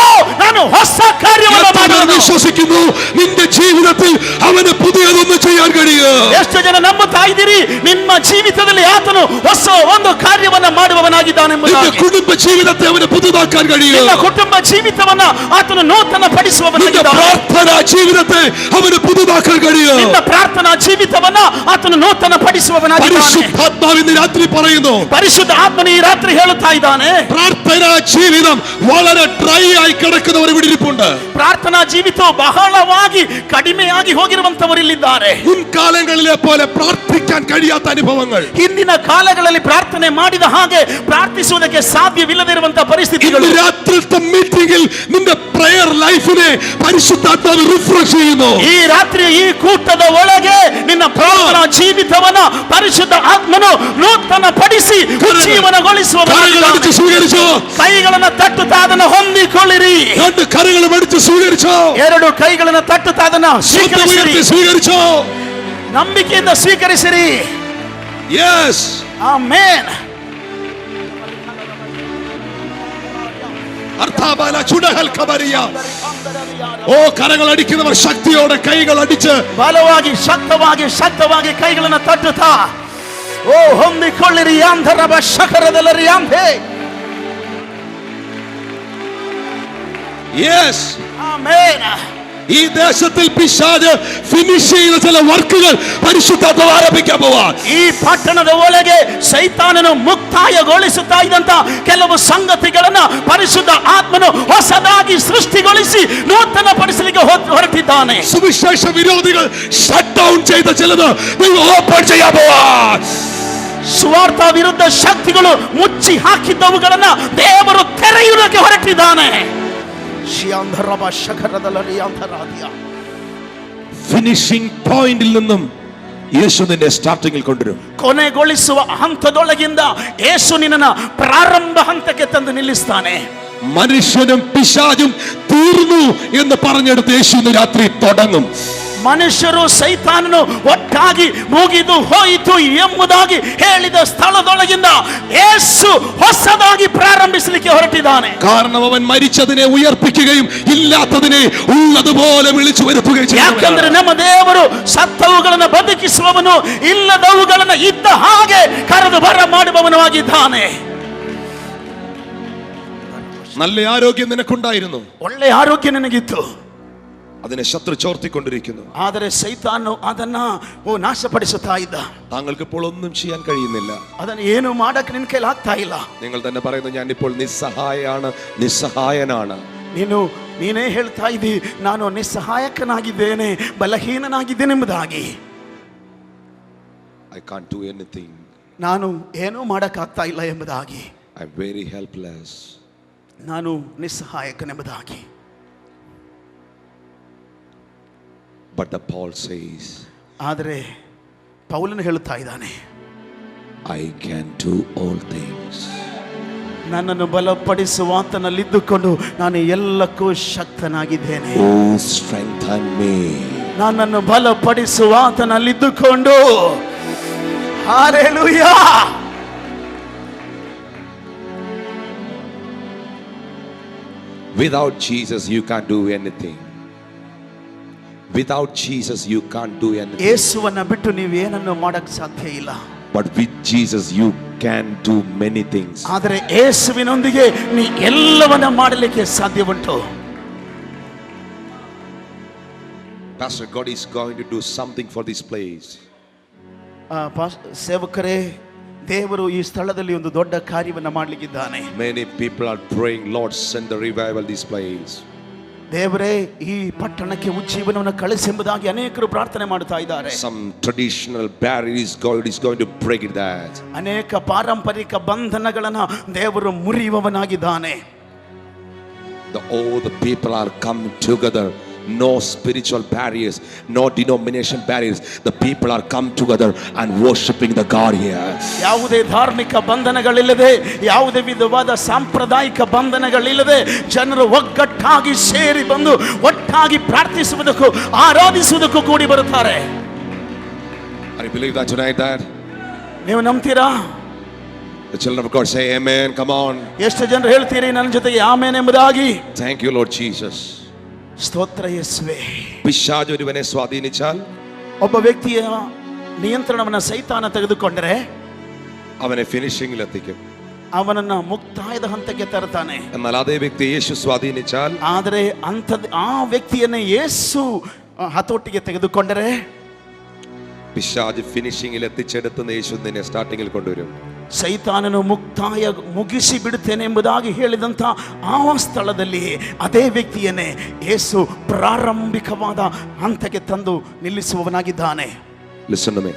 ನಾನು ಹೊಸ ಕಾರ್ಯವನ್ನು ಮಾಡುವೆನು. വിശ്വസിക്കുന്നു, നിന്റെ ജീവിതത്തിൽ അവന് പുതിയതൊന്ന് ചെയ്യാൻ പുതുതാക്കാൻ കഴിയും. ಎಷ್ಟು ಜನ ನಂಬುತ್ತಾ ಇದ್ದೀರಿ ನಿಮ್ಮ ಜೀವಿತದಲ್ಲಿ ಆತನು ಹೊಸ ಒಂದು ಕಾರ್ಯವನ್ನ ಮಾಡುವವನಾಗಿದ್ದಾನೆಂಬುದಾಗಿ? കുടുംബ ജീവിതത്തെ അവന് പുതുതാക്കാൻ കഴിയും. ನಿನ್ನ ಕುಟುಂಬ ಜೀವಿತವನ್ನ ಆತನು ನೂತನ ಪಡಿಸುವವನಾಗಿದ್ದಾನೆ. പ്രാർത്ഥനാ ജീവിതത്തെ അവന് പുതുതാക്കാൻ കഴിയും. ನಿನ್ನ ಪ್ರಾರ್ಥನಾ ಜೀವಿತವನ್ನ ಆತನು ನೂತನ ಪಡಿಸುವವನಾಗಿದ್ದಾನೆ. പരിശുദ്ധാത്മാവ് ഇന്ന് രാത്രി പറയുന്നു, ಪರಿಶುದ್ಧ ಆತ್ಮನು ಈ ರಾತ್ರಿ ಹೇಳುತ್ತಾ ಇದ್ದಾನೆ, പ്രാർത്ഥനാ ജീവിതം വളരെ ഡ്രൈ ആയി കിടക്കുന്നവർ ഇവിടെ ഇരിപ്പുണ്ട്. ಪ್ರಾರ್ಥನಾ ಜೀವಿತವು ಬಹಳವಾಗಿ ಕಡಿಮೆಯಾಗಿ ಹೋಗಿರುವಂತವರು ಇಲ್ಲಿದ್ದಾರೆ. മുൻകാലങ്ങളിലെ പോലെ പ്രാർത്ഥിക്കാൻ കഴിയാത്ത അനുഭവങ്ങൾ, ಹಿಂದಿನ ಕಾಲಗಳಲ್ಲಿ ಪ್ರಾರ್ಥನೆ ಮಾಡಿದ ಹಾಗೆ ಪ್ರಾರ್ಥಿಸುವುದಕ್ಕೆ ಸಾಧ್ಯವಿಲ್ಲದಿರುವಂತಹ ಪರಿಸ್ಥಿತಿಗಳು. രാത്രിത്തെ മീറ്റിംഗിൽ നിന്റെ പ്രയർ ലൈഫിനെ പരിശുദ്ധാത്മാവ് റിഫ്രഷ് ചെയ്യുന്നു. ಈ ರಾತ್ರಿ ಈ ಕೂಟದ ಒಳಗೆ ನಿನ್ನ ಪ್ರಾರ್ಥನಾ ಜೀವಿತವನ್ನ ಪರಿಶುದ್ಧ ಆತ್ಮನು ನೂತನ ಪಡಿಸಿ ಜೀವನಗೊಳಿಸುವವನಾಗಿದ್ದಾನೆ. സ്വീകരിച്ചോ? ಕೈಗಳನ್ನು ತಟ್ಟುತ್ತಾ ಅದನ್ನು ಹೊಂದಿಕೊಳ್ಳಿರಿ. രണ്ട് കരങ്ങളും അടിച്ച് സ്വീകരിച്ചോ? ಎರಡು ಕೈಗಳನ್ನು ತಟ್ಟುತ್ತಾ ಅದನ್ನು ಸ್ವೀಕರಿಸಿರಿ. സ്വീകരിച്ചോ? ನಂಬಿಕೆಯಿಂದ ಸ್ವೀಕರಿಸಿರಿ. Yes. ಆಮೆನ್. അർത്ഥാബാല ചുടഹൽ ഖബരിയ. ഓ, കരങ്ങൾ അടിക്കുന്നവർ ശക്തിയോടെ കൈകൾ അടിച്ച് ಬಲವಾಗಿ ಶಕ್ತವಾಗಿ ಕೈಗಳನ್ನು ತಟ್ಟುತ್ತಾ ಓ ಹೊಂದಿಕೊಳ್ಳಿರಿ. ಅಂಧರಬ ಶಕರದಲ್ಲರಿ ಅಂಧೆ. Yes. ಆಮೆನ್. ഈ ദേശത്തിൽ പിശാച് ഫിനിഷ് ചെയ്യുന്ന ചില വർക്കുകൾ പരിശുദ്ധാത്മാവ് ആരംഭിക്കാൻ പോവാ. ಈ ಪಟ್ಟಣದ ಒಳಗೆ ಸೈತಾನನು ಮುಕ್ತಾಯಗೊಳಿಸುತ್ತಾ ಇದ್ದಂತ ಕೆಲವು ಸಂಗತಿಗಳನ್ನ ಪರಿಶುದ್ಧ ಆತ್ಮನು ಹೊಸದಾಗಿ ಸೃಷ್ಟಿಗೊಳಿಸಿ ನೂತನ ಪಡಿಸಲಿಕ್ಕೆ ಹೊರಟಿದ್ದಾನೆ. സുവിശേഷ വിരോധികൾ ഷട്ട് ഡൗൺ ചെയ്ത ചിലത് ദൈവം ഓപ്പൺ ചെയ്യാൻ പോവാ. ಸ್ವಾರ್ಥ ವಿರುದ್ಧ ಶಕ್ತಿಗಳು ಮುಚ್ಚಿ ಹಾಕಿದ್ದವುಗಳನ್ನ ದೇವರು ತೆರೆಯುವುದಕ್ಕೆ ಹೊರಟಿದ್ದಾನೆ. ഫിനിഷിംഗ് പോയിന്റിൽ നിന്നും യേശു നിന്നെ സ്റ്റാർട്ടിംഗിൽ കൊണ്ടുവരും. ಕೊನೆಗೊಳಿಸುವ ಹಂತದೊಳಗಿಂದ ಯೇಸು ನಿನ್ನನ್ನು ಪ್ರಾರಂಭ ಹಂತಕ್ಕೆ ತಂದು ನಿಲ್ಲಿಸ್ತಾನೆ. മനുഷ്യനും പിശാചും തീർന്നു എന്ന് പറഞ്ഞെടുത്ത് യേശു ഇന്ന് രാത്രി തുടങ്ങും. ಮನುಷ್ಯರು ಸೈತಾನನು ಒಟ್ಟಾಗಿ ಮುಗಿದು ಹೋಯಿತು ಎಂಬುದಾಗಿ ಹೇಳಿದ ಸ್ಥಳದೊಳಗಿಂದ ಯೇಸು ಹೊಸದಾಗಿ ಪ್ರಾರಂಭಿಸಲಿಕ್ಕೆ ಹೊರಟಿದ್ದಾನೆ. കാരണം അവൻ മരിച്ചതിനെ ഉയർപ്പിക്കുകയും ഇല്ലാത്തതിനെ ഉള്ളതുപോലെ വിളിച്ചു വരുത്തുകയും ചെയ്യും. ಯಾಕಂದ್ರೆ ನಮ್ಮ ದೇವರು ಸತ್ತವುಗಳನ್ನು ಬದುಕಿಸುವವನು, ಇಲ್ಲದವುಗಳನ್ನು ಇದ್ದ ಹಾಗೆ ಕರೆದು ಬರ ಮಾಡುವವನು ಆಗಿದ್ದಾನೆ. നല്ല ആരോഗ്യം നിനക്കുണ്ടായിരുന്നു, ಒಳ್ಳೆ ಆರೋಗ್ಯ ನಿನಗಿತ್ತು, അതിനെ ശത്രു ചോർത്തിക്കൊണ്ടിരിക്കുന്നു. ಆದರೆ ಸೈತಾನು ಅದನ್ನ ನಾಶಪಡಿಸುತ್ತಾ ಇದ್ದ. താങ്കൾക്ക് ഇപ്പോൾ ഒന്നും ചെയ്യാൻ കഴിയുന്നില്ല. ಅದನ್ನು ಏನು ಮಾಡಕ್ಕೆ ನಿನ್ನ ಕೈಲಿ ಆಗ್ತಾ ಇಲ್ಲ. നിങ്ങൾ തന്നെ പറയുന്നു, ഞാൻ ഇപ്പോൾ നിസ്സഹായനാണ്. ನೀನೇ ಹೇಳ್ತಾ ಇದ್ದಿ, ನಾನು ನಿಸ್ಸಹಾಯಕನಾಗಿದ್ದೇನೆ, ಬಲಹೀನನಾಗಿದ್ದೇನೆ ಎಂಬುದಾಗಿ. I can't do anything. ನಾನು ಏನೂ ಮಾಡಕ್ಕಾಗ್ತಾ ಇಲ್ಲ ಎಂಬುದಾಗಿ. I'm very helpless. ನಾನು ನಿಸ್ಸಹಾಯಕನೆಂಬುದಾಗಿ. But the Paul says, ಆದರೆ ಪೌಲನು ಹೇಳುತ್ತಾ ಇದ್ದಾನೆ, I can do all things. ನನ್ನನ್ನು ಬಲಪಡಿಸುವ ಆತನಲ್ಲಿದ್ದುಕೊಂಡು ನಾನು ಎಲ್ಲಕ್ಕೂ ಶಕ್ತನಾಗಿದ್ದೇನೆ. Oh, strengthen me. ನನ್ನನ್ನು ಬಲಪಡಿಸುವ ಆತನಲ್ಲಿದ್ದುಕೊಂಡು. Hallelujah. Without Jesus you can't do anything. Without Jesus you can't do anything. ಯೇಸುವನ್ನ ಬಿಟ್ಟು ನೀವು ಏನನ್ನು ಮಾಡಕ್ಕೆ ಸಾಧ್ಯ ಇಲ್ಲ. But with Jesus you can do many things. ಆದರೆ ಯೇಸುವಿನೊಂದಿಗೆ ನೀ ಎಲ್ಲವನ್ನ ಮಾಡಲಿಕ್ಕೆ ಸಾಧ್ಯವುಂಟು. Pastor, God is going to do something for this place. ಸೇವಕರೇ, ದೇವರು ಈ ಸ್ಥಳದಲ್ಲಿ ಒಂದು ದೊಡ್ಡ ಕಾರ್ಯವನ್ನು ಮಾಡಲಿಕ್ಕಿದ್ದಾನೆ. Many people are praying, Lord, send the revival this place. ದೇವರೇ, ಈ ಪಟ್ಟಣಕ್ಕೆ ಉಜ್ಜೀವನವನ್ನು ಕಳಿಸೆಂಬುದಾಗಿ ಅನೇಕರು ಪ್ರಾರ್ಥನೆ ಮಾಡುತ್ತಾ ಇದ್ದಾರೆ. Some traditional barriers God is going to break it that. ಅನೇಕ ಪಾರಂಪರಿಕ ಬಂಧನಗಳನ್ನು ದೇವರು ಮುರಿಯುವವನಾಗಿದ್ದಾನೆ. The people are coming together. No spiritual barriers, no denomination barriers. The people are come together and worshiping the God here. ಯಾವುದೇ ಧಾರ್ಮಿಕ ಬಂಧನಗಳಿಲ್ಲದೆ, ಯಾವುದೇ ವಿಧವಾದ ಸಾಂಪ್ರದಾಯಿಕ ಬಂಧನಗಳಿಲ್ಲದೆ ಜನರು ಒಗ್ಗಟ್ಟಾಗಿ ಸೇರಿ ಬಂದು ಒಟ್ಟಾಗಿ ಪ್ರಾರ್ಥಿಸುವುದಕ್ಕೂ ಆರಾಧಿಸುವುದಕ್ಕೂ ಕೂಡಿ ಬರುತ್ತಾರೆ. I believe that tonight that ನೀವು ನಂಬ್ತೀರಾ? the children of God say amen. Come on. ಎಷ್ಟು ಜನರು ಹೇಳ್ತೀರಿ ನನ್ನ ಜೊತೆಗೆ ಆಮೆನ್ ಎಂಬುದಾಗಿ? Thank you Lord Jesus. ಸ್ತೋತ್ರ ಯೇಸುವೇ. പിശാച് ഒരുവനെ സ്വാധീനിച്ചാൽ ಒಬ್ಬ ವ್ಯಕ್ತಿಯ ನಿಯಂತ್ರಣವನ್ನು ಸೈತಾನ ತೆಗೆದುಕೊಂಡರೆ അവനെ ഫിനിഷിംഗിൽ എത്തിക്കും. ಅವನನ್ನ ಮುಕ್ತಾಯದ ಹಂತಕ್ಕೆ ತರ್ತಾನೆ. എന്നാൽ അതേ വ്യക്തി യേശു സ്വാധീനിച്ചാൽ, ಆದರೆ ಆ ವ್ಯಕ್ತಿಯನ್ನೇ ಯೇಸು ಹತೋಟಿಗೆ ತೆಗೆದುಕೊಂಡರೆ, പിശാച് ഫിനിഷിംഗിൽ എത്തിച്ചെടുത്ത് യേശു നിന്നെ സ്റ്റാർട്ടിങ്ങിൽ കൊണ്ടുവരും. ಸೈತಾನನು ಮುಗಿಸಿ ಬಿಡುತ್ತೇನೆ ಎಂಬುದಾಗಿ ಹೇಳಿದಂತ ಆ ಸ್ಥಳದಲ್ಲಿ ಅದೇ ವ್ಯಕ್ತಿಯನ್ನೇ ಯೇಸು ಪ್ರಾರಂಭಿಕವಾದ ಹಂತಕ್ಕೆ ತಂದು ನಿಲ್ಲಿಸುವವನಾಗಿದ್ದಾನೆ. Listen to me.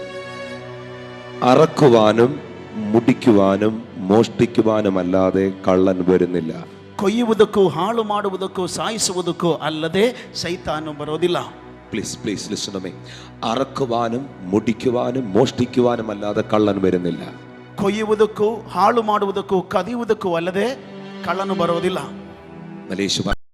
അറക്കുവാനും മുടിക്കുവാനും മോഷ്ടിക്കുവാനും അല്ലാതെ കള്ളൻ വരുന്നില്ല. ಕೊಯ್ಯುವುದಕ್ಕೂ ಹಾಳು ಮಾಡುವುದಕ್ಕೂ ಸಾಯಿಸುವುದಕ್ಕೂ ಅಲ್ಲದೆ ಸೈತಾನು ಬರೋದಿಲ್ಲ. Please listen to me. അറക്കുവാനും മുടിക്കുവാനും മോഷ്ടിക്കുവാനും അല്ലാതെ കള്ളൻ വരുന്നില്ല. ಕೊಯ್ಯುವುದಕ್ಕೂ ಹಾಳು ಮಾಡುವುದಕ್ಕೂ ಕದಿಯುವುದಕ್ಕೂ ಅಲ್ಲದೆ ಕಳ್ಳನು ಬರೋದಿಲ್ಲ.